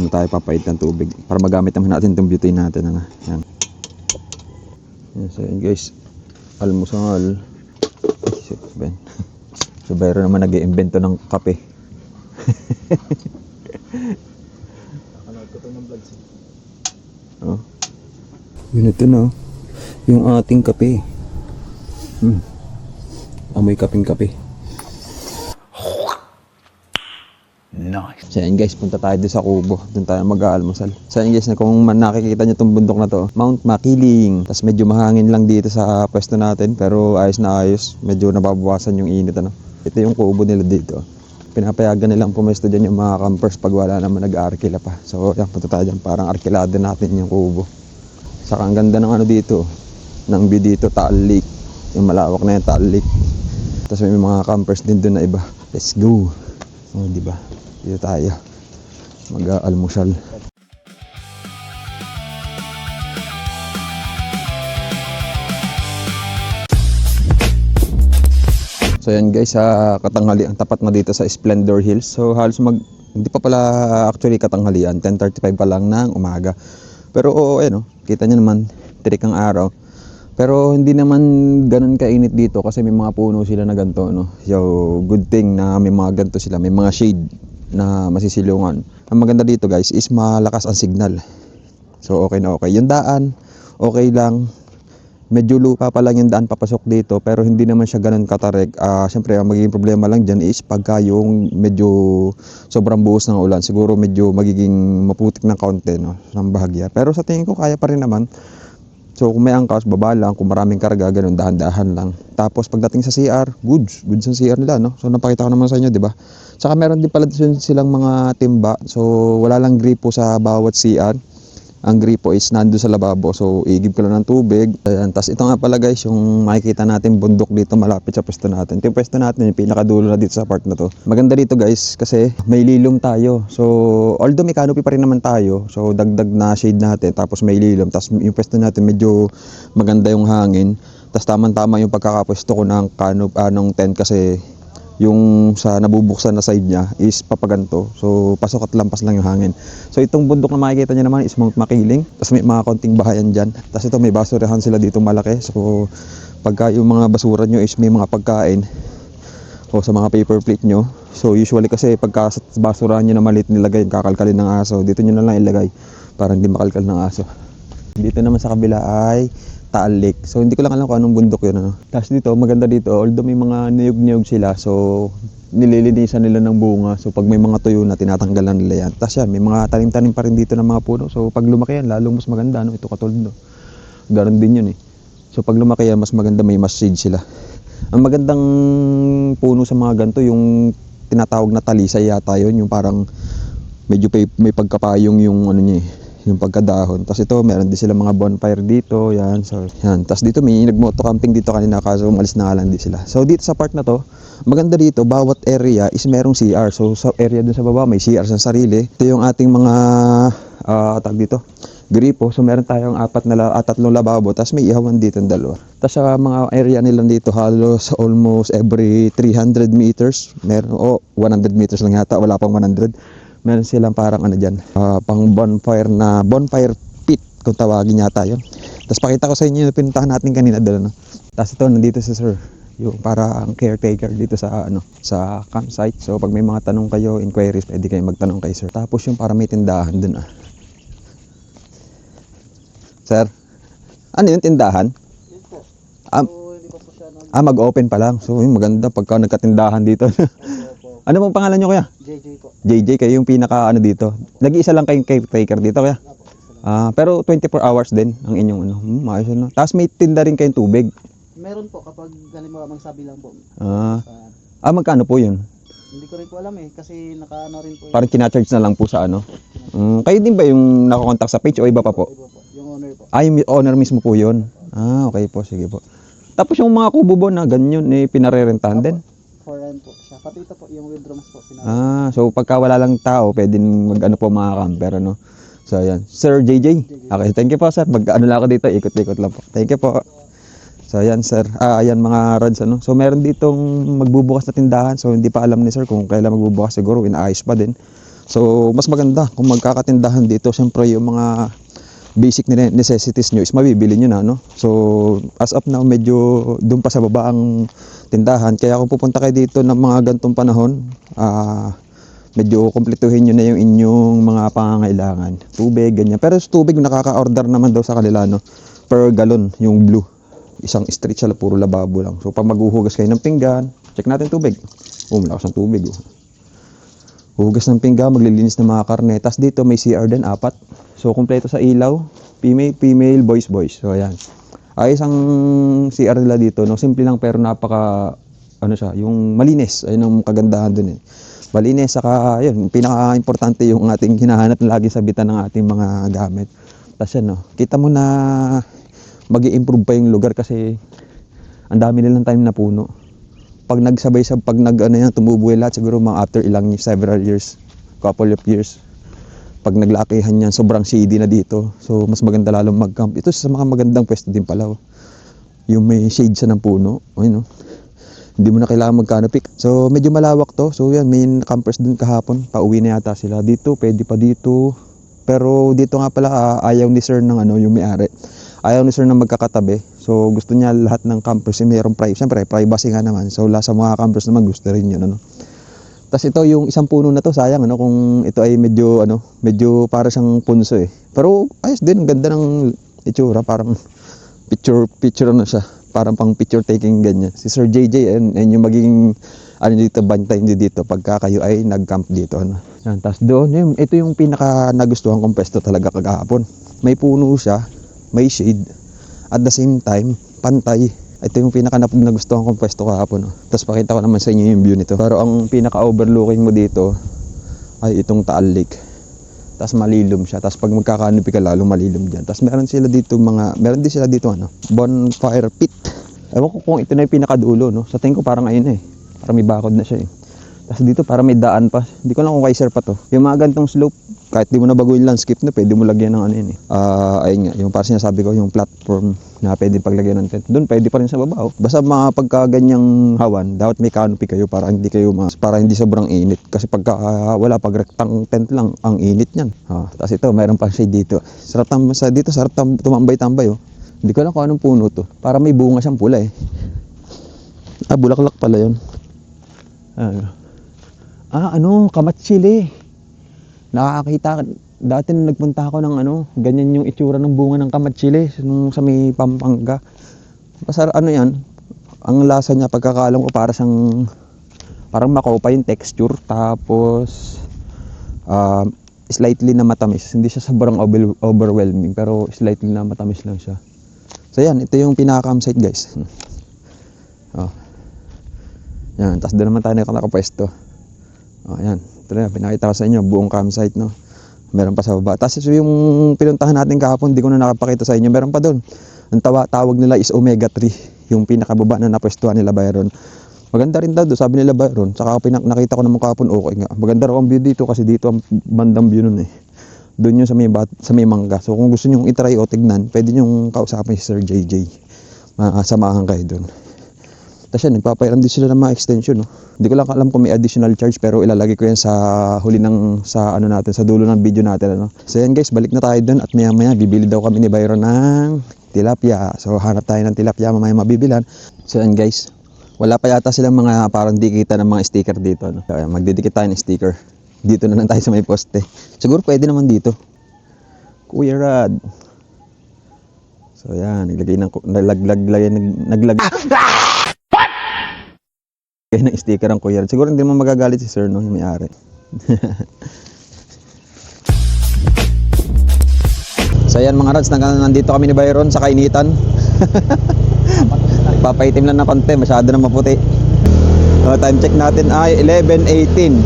tayo papait ng tubig para magamit naman natin itong butane natin. Yan. Yan, so yun guys, almusal. Ay, shit, Ben. So Byron naman nag-iimbento ng kape. Oh. Yun ito na, yung ating kape. Amoy kaping-kape. Nice. So yan guys, punta tayo doon sa kubo. Doon tayo mag-aalmusal. So yan guys, kung nakikita nyo itong bundok na to, Mount Makiling. Tapos medyo mahangin lang dito sa pwesto natin, pero ayos na ayos. Medyo nababawasan yung init. Ano? Ito yung kubo nila dito. Pinapayagan nilang pumesto dyan yung mga campers pag wala naman nag-arkila pa. So yan, punta tayo dyan. Parang arkilado natin yung kubo. Saka ang ganda ng ano dito, ng view dito, Taal Lake. Yung malawak na yung Taal Lake. Tapos may mga campers din doon na iba. Let's go. Oh, diba? Dito tayo mag-almusal. So yan guys, katanghali ang tapat na dito sa Splendor Hills. So halos hindi pa pala actually katanghalian, 10:35 pa lang ng umaga. Pero oo, kita nyo naman, tirik ang araw. Pero hindi naman ganun kainit dito kasi may mga puno sila na ganito, no. So good thing na may mga ganito sila, may mga shade na masisilungan. Ang maganda dito guys is malakas ang signal. So okay na okay. Yung daan, okay lang. Medyo lupa pa lang yung daan papasok dito pero hindi naman siya ganun katarek. Siyempre ang magiging problema lang dyan is pagka yung medyo sobrang buhos ng ulan. Siguro medyo magiging maputik ng kaunti, no, ng bahagya. Pero sa tingin ko kaya pa rin naman. So kung may angkas, baba lang. Kung maraming karga, ganun, dahan-dahan lang. Tapos pagdating sa CR, goods ang CR nila, no? So napakita ko naman sa inyo, di ba? Saka meron din pala silang mga timba. So wala lang gripo sa bawat CR. Ang gripo is nando sa lababo. So igib ko lang ng tubig. Ayan. Tapos ito nga pala guys, yung makikita natin bundok dito malapit sa pwesto natin. Ito yung pwesto natin, yung pinakadulo na dito sa part na to. Maganda dito guys kasi may lilom tayo. So although may canopy pa rin naman tayo. So dagdag na shade natin. Tapos may lilom. Tapos yung pwesto natin medyo maganda yung hangin. Tapos tamang-tama yung pagkakapwesto ko ng tent kasi yung sa nabubuksan na side niya is papaganto. So pasok at lampas lang yung hangin. So itong bundok na makikita niyo naman is Mount Makiling. Tapos may mga konting bahayan dyan. Tapos ito may basurahan sila dito malaki. So pagka yung mga basura nyo is may mga pagkain o sa mga paper plate nyo. So usually kasi pagka sa basurahan nyo na maliit nilagay, kakalkalin ng aso. Dito nyo na lang ilagay para hindi makalkal ng aso. Dito naman sa kabila ay Taal Lake. So hindi ko lang alam kung anong bundok yun, ano. Tapos dito, maganda dito, although may mga niyog-niyog sila, so nililinisan nila ng bunga. So pag may mga tuyo na, tinatanggalan nila yan. Tapos yan, may mga tanim-tanim pa rin dito ng mga puno. So pag lumaki yan, lalong mas maganda, no. Ito katulad, no. Ganon din yun, eh. So pag lumaki yan, mas maganda, may mas shade sila. Ang magandang puno sa mga ganito, yung tinatawag na talisay yata yun, yung parang medyo may pagkapayong yung ano niya, yung pagkadahon. Tapos ito, meron din sila mga bonfire dito, yan. So, yan. Tapos dito may nagmoto camping dito kanina kaso umalis na lang din sila. So dito sa part na to, maganda dito, bawat area is merong CR. So sa area dun sa baba may CR sa sarili. Ito yung ating mga tag dito, gripo. So meron tayong tatlong lababo, tapos may ihawan dito ng dalawa. Tapos sa mga area nila dito, halos almost every 300 meters, meron 100 meters lang yata, wala pang 100. Meron silang parang ano dyan, pang bonfire pit kung tawagin yata yun. Tapos pakita ko sa inyo yung pinuntahan natin kanina doon, no? Tapos ito, nandito si sir. yung para ang caretaker dito sa sa campsite. So pag may mga tanong kayo, inquiries, pwede kayo magtanong kay sir. Tapos yung para may tindahan dun Sir, ano yung tindahan? Mag-open pa lang. So yun, maganda pagka nagkatindahan dito. Ano pong pangalan nyo kuya? JJ po. JJ, kayo yung pinaka dito. Nag-iisa lang kayong caretaker dito kuya? Pero 24 hours din ang inyong maayos na. Tapos may tinda rin kayong tubig. Meron po kapag halimbawa magsabi lang po. Magkano po yun? Hindi ko rin po alam kasi nakaano rin po. Parang kina-charge na lang po sa kayo din ba yung nakakontak sa page o iba pa po? Iba po. Yung owner po. Yung owner mismo po yun. Okay po, sige po. Tapos yung mga kubo na ganyan, pinarerentahan din? For rent po siya. Pati ito po, yung withdrawals po. So pagka wala lang tao, pwedeng mag-ano po mga camper, So ayan. Sir JJ. Okay, thank you po sir. Mag-ano lang ako dito, ikot-ikot lang po. Thank you po. So ayan sir. Ayan mga rods, So meron ditong magbubukas na tindahan. So hindi pa alam ni sir kung kailan magbubukas, siguro inaayos pa din. So mas maganda kung magkakatindahan dito. Siyempre yung mga basic necessities nyo is mabibili nyo na, So as of now, medyo doon pa sa baba ang tindahan. Kaya kung pupunta kayo dito ng mga gantong panahon, medyo kumpletuhin nyo na yung inyong mga pangangailangan. Tubig, ganyan. Pero sa tubig, nakaka-order naman daw sa kanila, per galon, yung blue. Isang street siya, puro lababo lang. So pag maghuhugas kayo ng pinggan, check natin tubig. Malakas ng tubig. Hugas ng pinggan, maglilinis ng mga karne. Tapos dito may CR din, 4. So kumpleto sa ilaw, female, boys. So ayan. Ayos ang CR nila dito, simple lang pero napaka siya, yung malinis. Ayun ang kagandahan dun Malinis, saka yun, pinaka-importante yung ating hinahanap na lagi sabitan ng ating mga gamit. Tapos yan, kita mo na mag-i-improve pa yung lugar kasi ang dami nilang time na puno. Pag tumubo yung lahat, siguro mga after several years, couple of years. Pag naglakihan yan, sobrang shady na dito. So mas maganda lalong mag-camp. Ito sa mga magandang pwesto din pala. Yung may shade siya ng puno. Hindi mo na kailangan mag-canopy. So medyo malawak to. So yan, may campers din kahapon. Pauwi na yata sila dito. Pwede pa dito. Pero dito nga pala, ayaw ni sir ng yung may-ari. Ayaw ni sir ng magkakatabi. So gusto niya lahat ng campers mayroong privacy. Siyempre, privacy nga naman. So lahat sa mga campers naman gusto rin yun. Tapos ito yung isang puno na to, sayang kung ito ay medyo para siyang punso Pero ayos din, ang ganda ng itsura, parang picture siya, parang pang picture taking ganyan. Si Sir JJ and yung magiging dito bantay niyo dito pagka kayo ay nag-camp dito Yan, tapos doon, ito yung pinaka nagustuhan kong pwesto talaga kagahapon. May puno siya, may shade, at the same time pantay. Ito yung pinaka nagustuhan kong pwesto kahapon. Tapos pakita ko naman sa inyo yung view nito. Pero ang pinaka overlooking mo dito ay itong Taal Lake. Tapos malilom siya. Tapos pag magkakanopi ka lalong malilom dyan. Tapos meron din sila dito bonfire pit. Ewan ko kung ito na yung pinakadulo Sa tingin ko parang ayun Parang may bakod na siya Tapos dito parang may daan pa. Hindi ko lang kung kay sir pa to. Yung mga gantong slope, kahit di mo na baguhin landscape pwede mo lagyan ng ayun nga, yung parang sinasabi ko, yung platform na pwede paglagyan ng tent. Doon pwede pa rin sa baba. Basta mga pagka ganyang hawan, dapat may canopy kayo para hindi sobrang init. Kasi pagka wala, pag rectang tent lang, ang init niyan. Tapos ito, mayroon pang shade dito. Sarap tumambay-tambay. Hindi ko alam kung anong puno to. Para may bunga siyang pula bulaklak pala yun. Kamatsili. Nakakita, dati nung nagpunta ako ng ganyan yung itsura ng bunga ng kamatsili nung sa may Pampanga. Yan, ang lasa niya pagkakaalam ko parang makopa yung texture, tapos slightly na matamis. Hindi siya sobrang overwhelming, pero slightly na matamis lang siya. So yan, ito yung pinaka-campsite guys. Yan, tapos doon naman tayo nakapwesto. Yan, ito na, pinakita ko sa inyo, buong campsite meron pa sa baba. Tapos yung pinuntahan natin kahapon, di ko na nakapakita sa inyo, meron pa doon. Ang tawag nila is Omega 3, yung pinakababa na napwestuhan nila Byron. Maganda rin daw, sabi nila Byron. Saka nakita ko naman kahapon, okay nga. Maganda raw ang view dito kasi dito ang bandang view nun Doon yun sa may mangga. So kung gusto nyo itry o tignan, pwede nyo kausapin si Sir JJ. Samahan kayo doon. Tapos yan, nagpapairam din sila ng mga extension Hindi ko lang alam kung may additional charge, pero ilalagay ko yan sa huli sa dulo ng video natin So yan guys, balik na tayo doon at maya bibili daw kami ni Byron ng tilapia. So hanap tayo ng tilapia mamaya mabibilan. So yan guys, Wala pa yata silang mga parang dikita ng mga sticker dito. No? Kaya magdidikit tayo ng sticker. Dito na lang tayo sa may poste. Siguro pwede naman dito. Kuya Rad. So yan, naglag ng sticker ang Kuya Rad. Siguro hindi mo magagalit si sir, no, yung may-ari. So yan mga Rads, nandito kami ni Byron sa kainitan. Papaitim lang na konti, masyado na maputi. So, time check natin ay 11:18.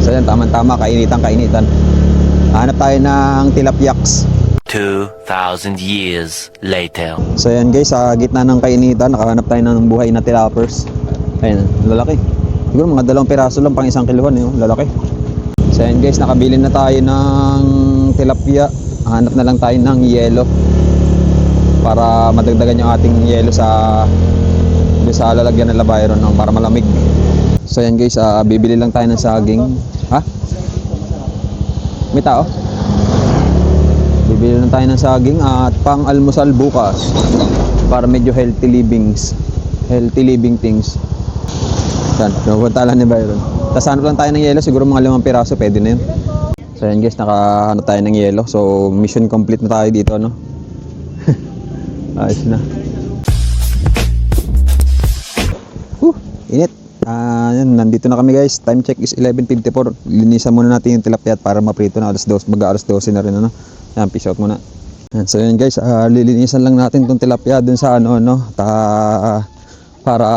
So yan, tama-tama, kainitan. Hanap tayo ng tilapyaks. 2,000 years later. So yan guys, sa gitna ng kainitan, nakahanap tayo ng buhay na tilapers. Ayun, lalaki. Siguro mga 2 piraso lang, pang 1 kilohan, lalaki. So yan guys, nakabili na tayo ng tilapia. Hanap na lang tayo ng yelo para madagdagan yung ating yelo sa lalagyan ng Byron para malamig. So yan guys, bibili lang tayo ng saging. Ha? May tao? Bibili lang tayo ng saging at pang almusal bukas para medyo healthy living things. Yan, napunta lang ni Byron. Tapos hanap lang tayo ng yelo, siguro mga 5 piraso, pwede na yun. So yan guys, nakahanap tayo ng yelo. So mission complete na tayo dito, no? Ayos na. Init. Yan, nandito na kami guys. Time check is 11:54. Linisan muna natin yung tilapia para maprito na. Alas 12 na rin, ano? Yan, peace out muna. Yan, so yan guys, lilinisan lang natin tong tilapia dun sa para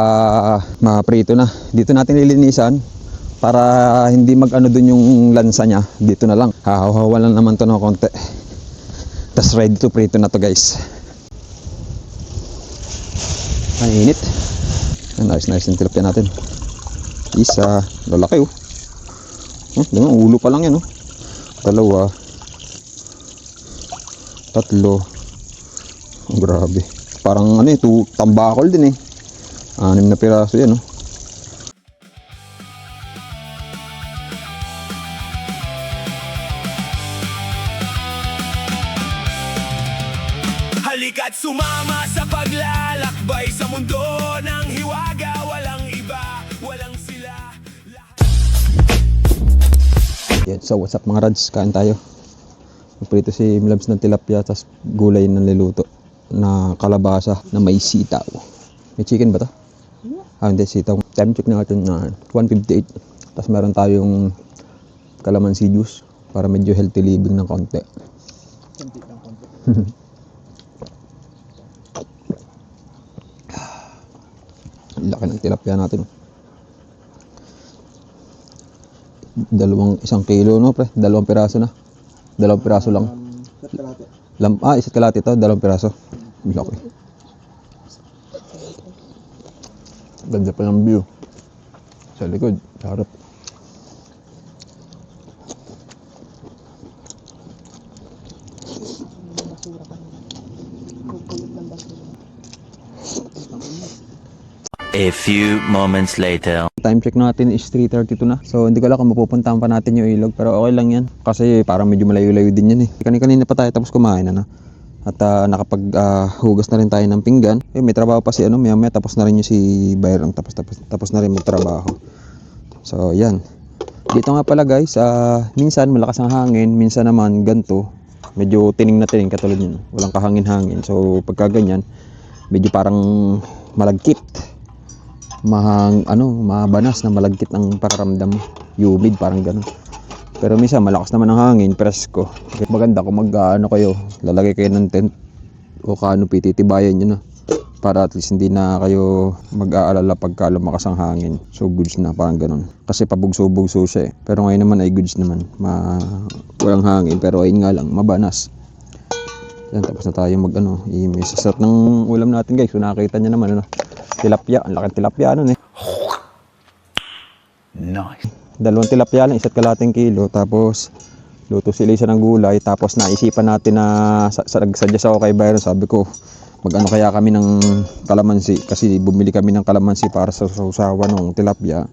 maprito na. Dito natin lilinisan para hindi mag-ano dun yung lansa niya. Dito na lang. Hahawalan lang naman to ng konti. Tas ready to prito na to guys. Ang init. Nice yung tilapia natin. Isa, lalaki oh. Ulo pa lang yan oh. 2, 3. Oh, grabe. Parang ano tambakol din eh. 6 na piraso yan oh. Halika't sumama sa paglalakbay sa mundo ng hiwaga. Walang iba, walang sila. Yan, so what's up mga Rads, kain tayo. Prito si Mlabs ng tilapia, tas gulay ng niluto na kalabasa na may sitaw. May chicken ba to? Hindi, sitaw. Time check natin na 1:58. Tas meron tayong calamansi juice para medyo healthy living ng konti. Laki ng tilapia natin. 1 kilo no pre, 2 piraso na. 2 piraso lang. Isa't kalahati to, 2 piraso. Laki. Ganda pa ng view. Sa likod, sa harap. A few moments later. Time check natin is 3:32 na. So hindi ko alam kung mapupuntahan pa natin yung ilog, pero okay lang yan. Kasi parang medyo malayo-layo din yan eh. Kanina pa tayo tapos kumain na. At nakapag-hugas na rin tayo ng pinggan. May trabaho pa si maya tapos na rin yung si Byron. Tapos na rin magtrabaho. So yan. Dito nga pala guys, minsan malakas ang hangin, minsan naman ganto. Medyo tining na tining katulad yun. Walang kahangin-hangin. So pagka ganyan, medyo parang malagkit. Mabanas na malagkit ang pararamdam mo. Humid, parang gano'n. Pero minsan malakas naman ang hangin, presko. Maganda kung kayo, lalagay kayo ng tent o canopy, titibayan nyo na. Para at least hindi na kayo mag-aalala pagka lumakas ang hangin. So goods na, parang gano'n. Kasi pabugso-bugso siya eh. Pero ngayon naman ay goods naman. Walang hangin, pero ayun nga lang, mabanas. Yan, tapos na tayo i-sasat ng ulam natin guys. So nakakita nyo naman tilapia, ang laki tilapia eh. Nice. 2 tilapia lang, 1.5 kilo. Tapos luto sila isa ng gulay. Tapos naisipan natin na nag-suggest ako kay Byron. Sabi ko, mag-ano kaya kami ng kalamansi. Kasi bumili kami ng kalamansi para sa sausawan ng tilapia.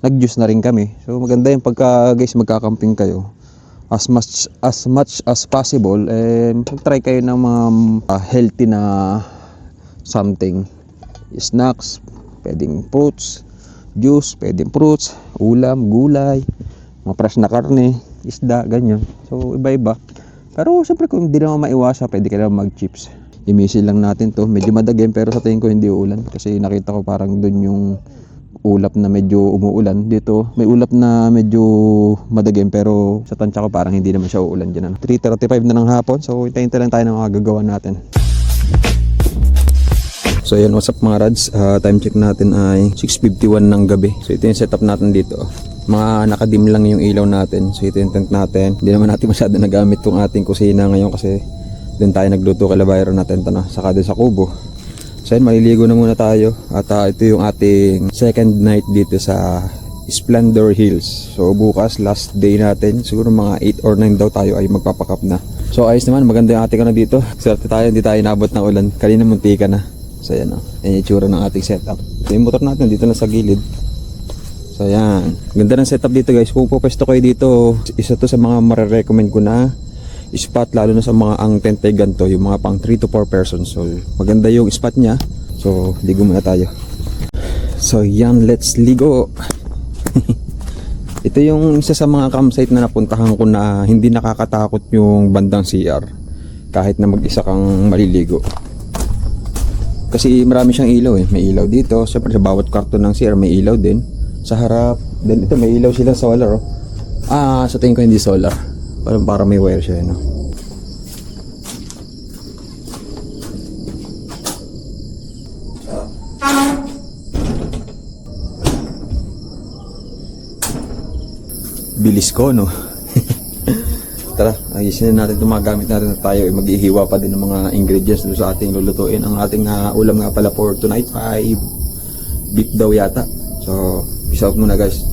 Nag-juice na rin kami. So maganda yung pagka guys magkakamping kayo. As much as possible, mag-try kayo ng mga healthy na something. Snacks, pwedeng fruits, juice, pwedeng fruits, ulam, gulay, mga fresh na karne, isda, ganyan. So iba-iba. Pero syempre kung hindi naman maiwasan, pwede ka naman mag-chips. Imisil lang natin to. Medyo madagim pero sa tingin ko hindi uulan. Kasi nakita ko parang doon yung ulap na medyo umuulan. Dito may ulap na medyo madagim pero sa tansya ko parang hindi naman siya uulan dyan. 3:35 na ng hapon. So hintayin lang tayo ng mga gagawa natin. So yan, what's up mga rads? Time check natin ay 6:51 ng gabi. So ito yung setup natin dito. Mga nakadim lang yung ilaw natin. So ito yung tent natin. Hindi naman natin masyado nagamit tong ating kusina ngayon kasi doon tayo nagluto kay Labayro na tent na. Saka din sa kubo. So yan, maliligo na muna tayo. At ito yung ating second night dito sa Splendor Hills. So bukas, last day natin. Siguro mga 8 or 9 daw tayo ay magpapakap na. So ayos naman, maganda yung ating dito. Swerte tayo, hindi tayo inabot ng ulan. Kanina muntika na. So yan o, yan yung itsura ng ating setup. So yung motor natin dito na sa gilid. So yan, ganda ng setup dito guys. Kung pupesto kayo dito, isa to sa mga marirecommend ko na spot, lalo na sa mga ang tent ay ganito, yung mga pang 3 to 4 persons. So maganda yung spot niya. So ligo muna tayo. So yan, let's ligo. Ito yung isa sa mga campsite na napuntahan ko na hindi nakakatakot yung bandang CR kahit na mag-isa kang maliligo. Kasi marami siyang ilaw eh. May ilaw dito. Siyempre sa bawat kwarto ng CR may ilaw din. Sa harap. Then ito may ilaw sila solar oh. Sa tingin ko hindi solar. Para may wire siya no. Bilis ko no. Tara, ayusin na natin itong mga gamit natin na tayo ay maghihiwa pa din ng mga ingredients doon sa ating lulutuin. Ang ating ulam nga pala for tonight ay beef daw yata. So, peace out muna guys.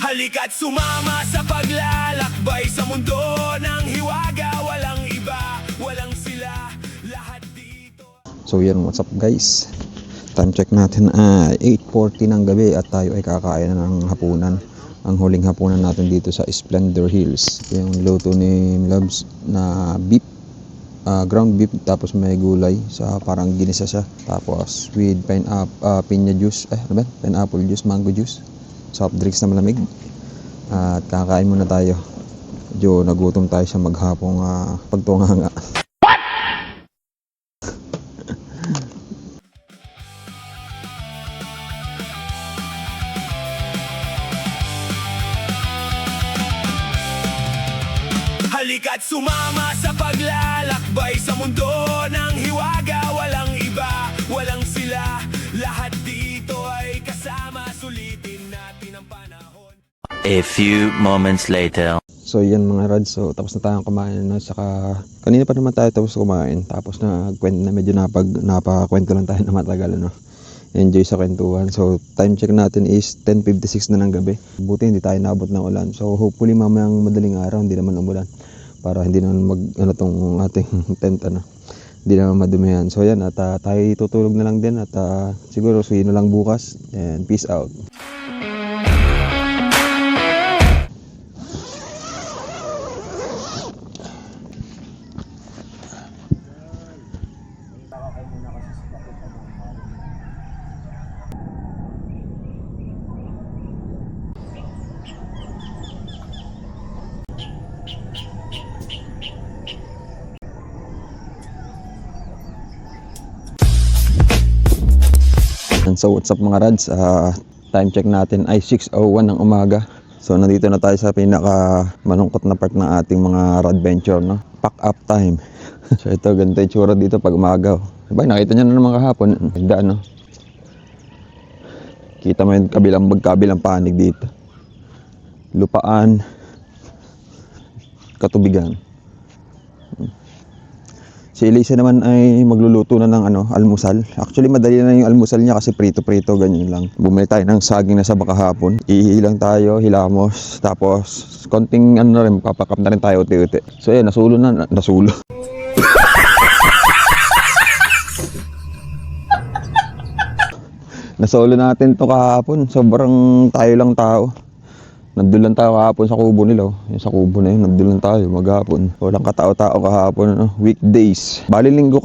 Halika't sumama sa paglalakbay sa mundo ng hiwaga. Walang iba, walang sila, lahat dito. So yan, what's up guys? Time check natin ay 8:40 ng gabi at tayo ay kakain na ng hapunan. Ang huling hapunan natin dito sa Splendor Hills. Yung luto ni Loves na beef, ground beef, tapos may gulay sa parang ginisa siya. Tapos with piña juice, pineapple juice, mango juice, soft drinks na malamig. At kakain muna tayo. Medyo nagutom tayo sa maghapong pagtunganga. Halika't sumama sa paglalakbay sa mundo ng hiwaga. Walang iba, walang sila, lahat dito ay kasama. Sulitin natin ang panahon. A few moments later. So yan mga rads, so tapos na tayong kumain no? Saka kanina pa naman tayo tapos kumain. Tapos nagkwento na medyo napakwento lang tayo na matagal ano. Enjoy sa kwentuhan. So time check natin is 10:56 na ng gabi. Buti hindi tayo nabot ng ulan. So hopefully mamayang madaling araw hindi naman umulan. Para hindi naman tong ating tent hindi naman madumihan. So yan, at tayo tutulog na lang din at siguro suyin na lang bukas and peace out. So what's up mga rads, time check natin ay 6:01 ng umaga. So nandito na tayo sa pinaka malungkot na part ng ating mga radventure no? Pack up time. So ito, ganito yung tsura dito pag umaga. Diba, nakita nyo na naman kahapon. Ganda no? Kita mo yung kabilang panig dito. Lupaan, katubigan. Si Elisa naman ay magluluto na ng almusal. Actually madali na yung almusal niya kasi prito-prito, ganyan lang. Bumili tayo ng saging na saba kahapon. Ihilang tayo, hilamos. Tapos konting rin, papakap na rin tayo uti-uti. So ayan, nasulo. Nasolo natin to kahapon. Sobrang tayo lang tao. Nandun lang tayo kahapon sa kubo nila. Yung sa kubo na yun, nandun lang tayo maghapon. Walang katao-tao kahapon, ano? Weekdays. Bali linggo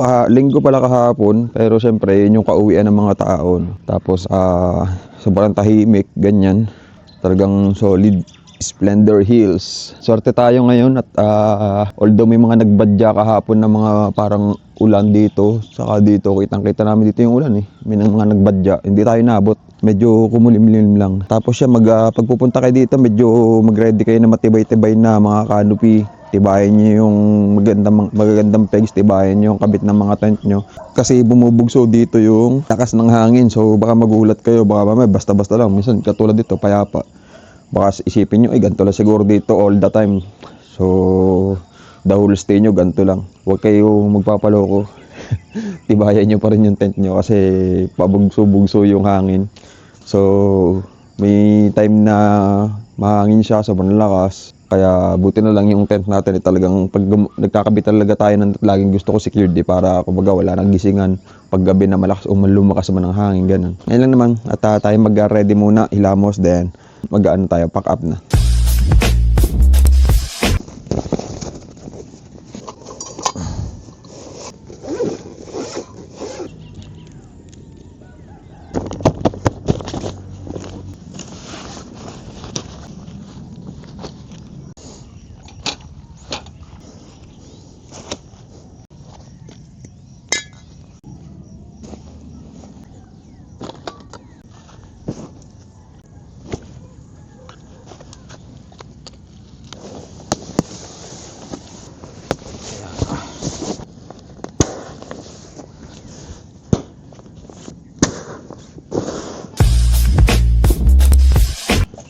pala kahapon, pero syempre yun yung kauwian ng mga tao. No? Tapos sobrang tahimik, ganyan. Talagang solid. Splendor Hills. Swerte tayo ngayon at although may mga nagbadya kahapon na mga parang ulan dito, saka dito kitang-kita namin dito yung ulan eh. May mga nagbadya, hindi tayo nabot. Medyo kumulimlim lang. Tapos siya pagpupunta kayo dito, medyo mag-ready kayo na matibay-tibay na mga canopy. Tibayan niyo yung magagandang pegs, tibayan niyo yung kabit ng mga tent nyo. Kasi bumubugso dito yung lakas ng hangin. So baka magulat kayo, baka mamaya basta-basta lang. Minsan katulad dito, payapa. Baka isipin nyo, ganito lang siguro dito all the time. So, the whole stay nyo, ganito lang. Huwag kayong magpapaloko. Tibayan nyo pa rin yung tent nyo kasi pabugso-bugso yung hangin. So, may time na mahangin siya, sobrang lakas. Kaya buti na lang yung tent natin talagang pag nagkakabit talaga tayo ng laging gusto ko secured para kumbaga wala nang gisingan pag gabi na malakas o lumakas man ang hangin, ganun. Ngayon lang naman at tayo mag-ready muna, hilamos, then mag-ano tayo, pack up na.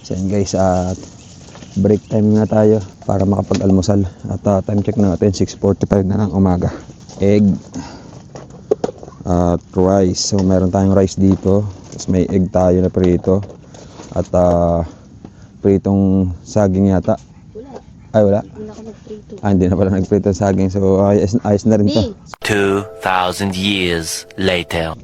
So yun guys, at break time na tayo para makapag-almusal. At time check natin, 6:45 na ng umaga. Egg at rice. So meron tayong rice dito. Tapos may egg tayo na prito. At pritong saging yata. Ay wala. Hindi ako nagprito. Hindi na pala nagprito ng saging. So ayos na rin to. 2,000 years later.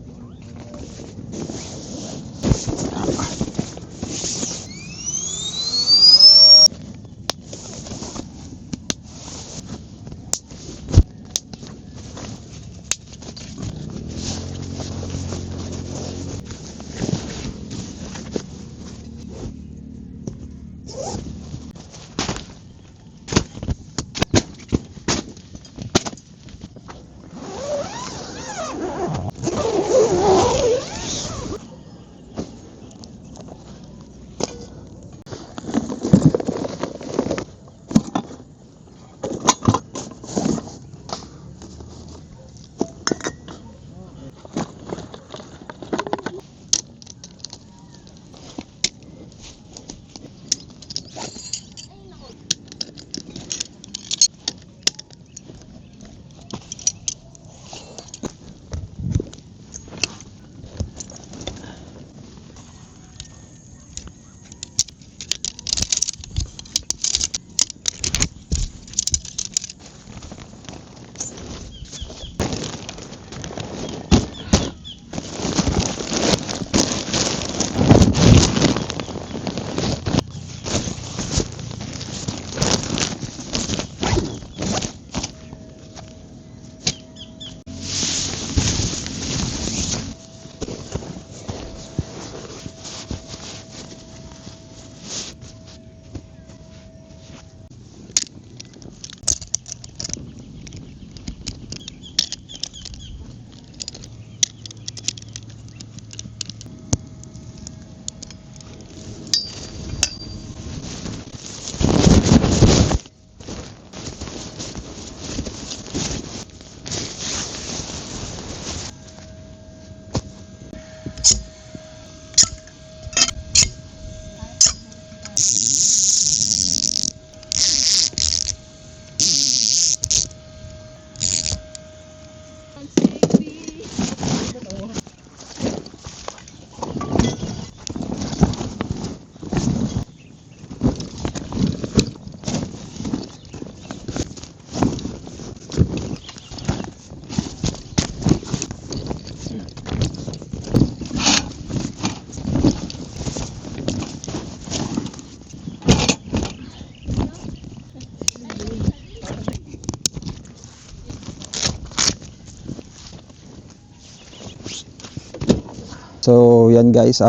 So yan guys,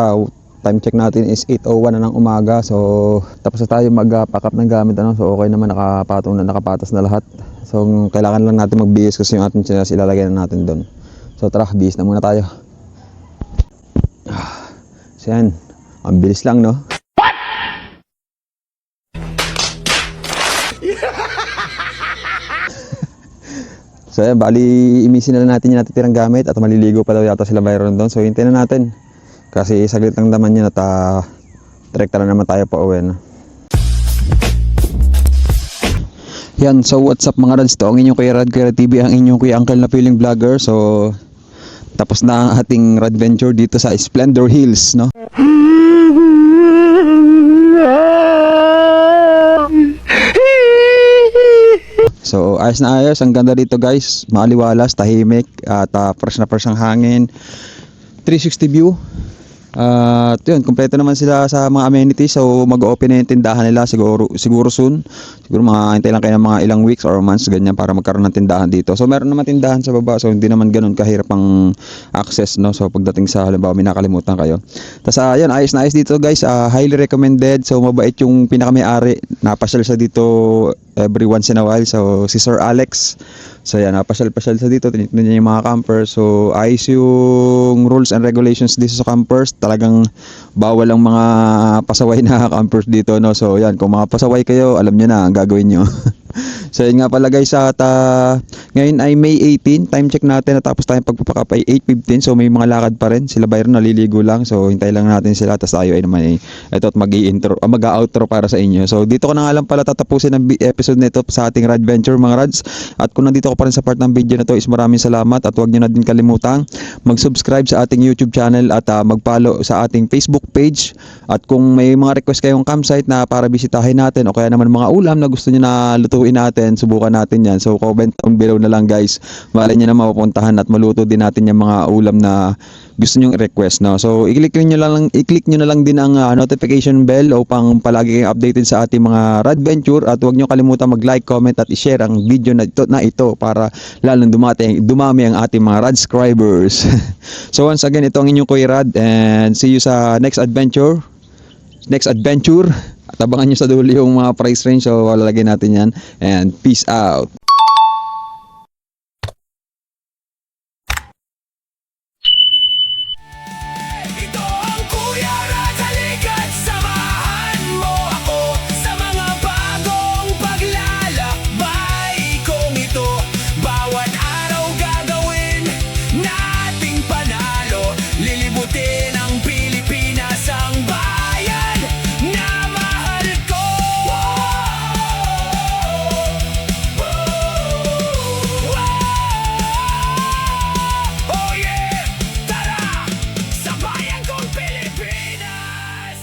time check natin is 8:01 na ng umaga. So tapos na tayo mag-pack up ng gamit ano. So okay naman, nakapatas na lahat. So kailangan lang natin magbihis kasi yung ating chinelas ilalagay na natin doon. So tara, bihis na muna tayo. So yan, ang bilis lang no. So yan, bali imisin na lang natin yung natitirang gamit at maliligo pa daw yata sila Byron doon. So hintayin na natin. Kasi saglit lang naman yun at direkta na naman tayo pa uwi. No? Yan, so what's up mga Rads? Ito ang inyong Kuya Rad, Kuya TV, ang inyong Kuya Uncle na feeling vlogger. So tapos na ang ating adventure dito sa Splendor Hills, no? So ayos na ayos, ang ganda dito guys, maaliwalas, tahimik at fresh na fresh ang hangin, 360 view. Yun, kompleto naman sila sa mga amenities. So mag-open na yung tindahan nila siguro soon. Siguro hintay lang kayo ng mga ilang weeks or months ganyan para magkaroon ng tindahan dito. So meron naman tindahan sa baba, so hindi naman ganoon kahirap ang access, no. So pagdating sa halimbawa may nakalimutan kayo. Tapos ayun, ayos na ayos dito guys. Highly recommended. So mabait yung pinaka-may-ari. Napasyal siya dito every once in a while. So si Sir Alex. So yan, napasyal-pasyal sa dito, tinitignan niya yung mga campers. So ayos yung rules and regulations dito sa campers. Talagang bawal ang mga pasaway na campers dito, no. So yan, kung mga pasaway kayo, alam niyo na ang gagawin niyo. So yun nga pala guys, ngayon ay May 18, time check natin, natapos tayong pagpapakap ay 8:15. So may mga lakad pa rin, sila Byron naliligo lang. So hintay lang natin sila, tapos tayo ay naman ito at mag-outro para sa inyo. So dito ko na nga lang pala tatapusin ang episode nito sa ating Radventure mga Rads. At kung nandito ko pa rin sa part ng video na to, is maraming salamat at huwag nyo na din kalimutang mag-subscribe sa ating YouTube channel at mag-follow sa ating Facebook page. At kung may mga request kayong campsite na para bisitahin natin o kaya naman mga ulam na gusto nyo na lutuin natin, subukan natin yan. So comment down below na lang guys. Malay nyo na mapupuntahan at maluto din natin yung mga ulam na gusto nyo i-request, no? So i-click nyo na lang din ang notification bell upang palagi kayong updated sa ating mga Radventure. At huwag nyo kalimutan mag-like, comment at i-share ang video na ito para lalong dumami ang ating mga Radscribers. So once again, ito ang inyong Kuya Rad and see you sa next adventure. At abangan nyo sa dulo yung mga price range. So lalagay natin yan and peace out. Ito ang Kuya Rad, halika't samahan mo ako sa mga bagong paglalakbay kong ito. Bawat araw gagawin nating panalo, lilibutin ang Pilipinas, ang bayan na mahal ko. Oh yeah! Tara! Sa bayan kong Pilipinas!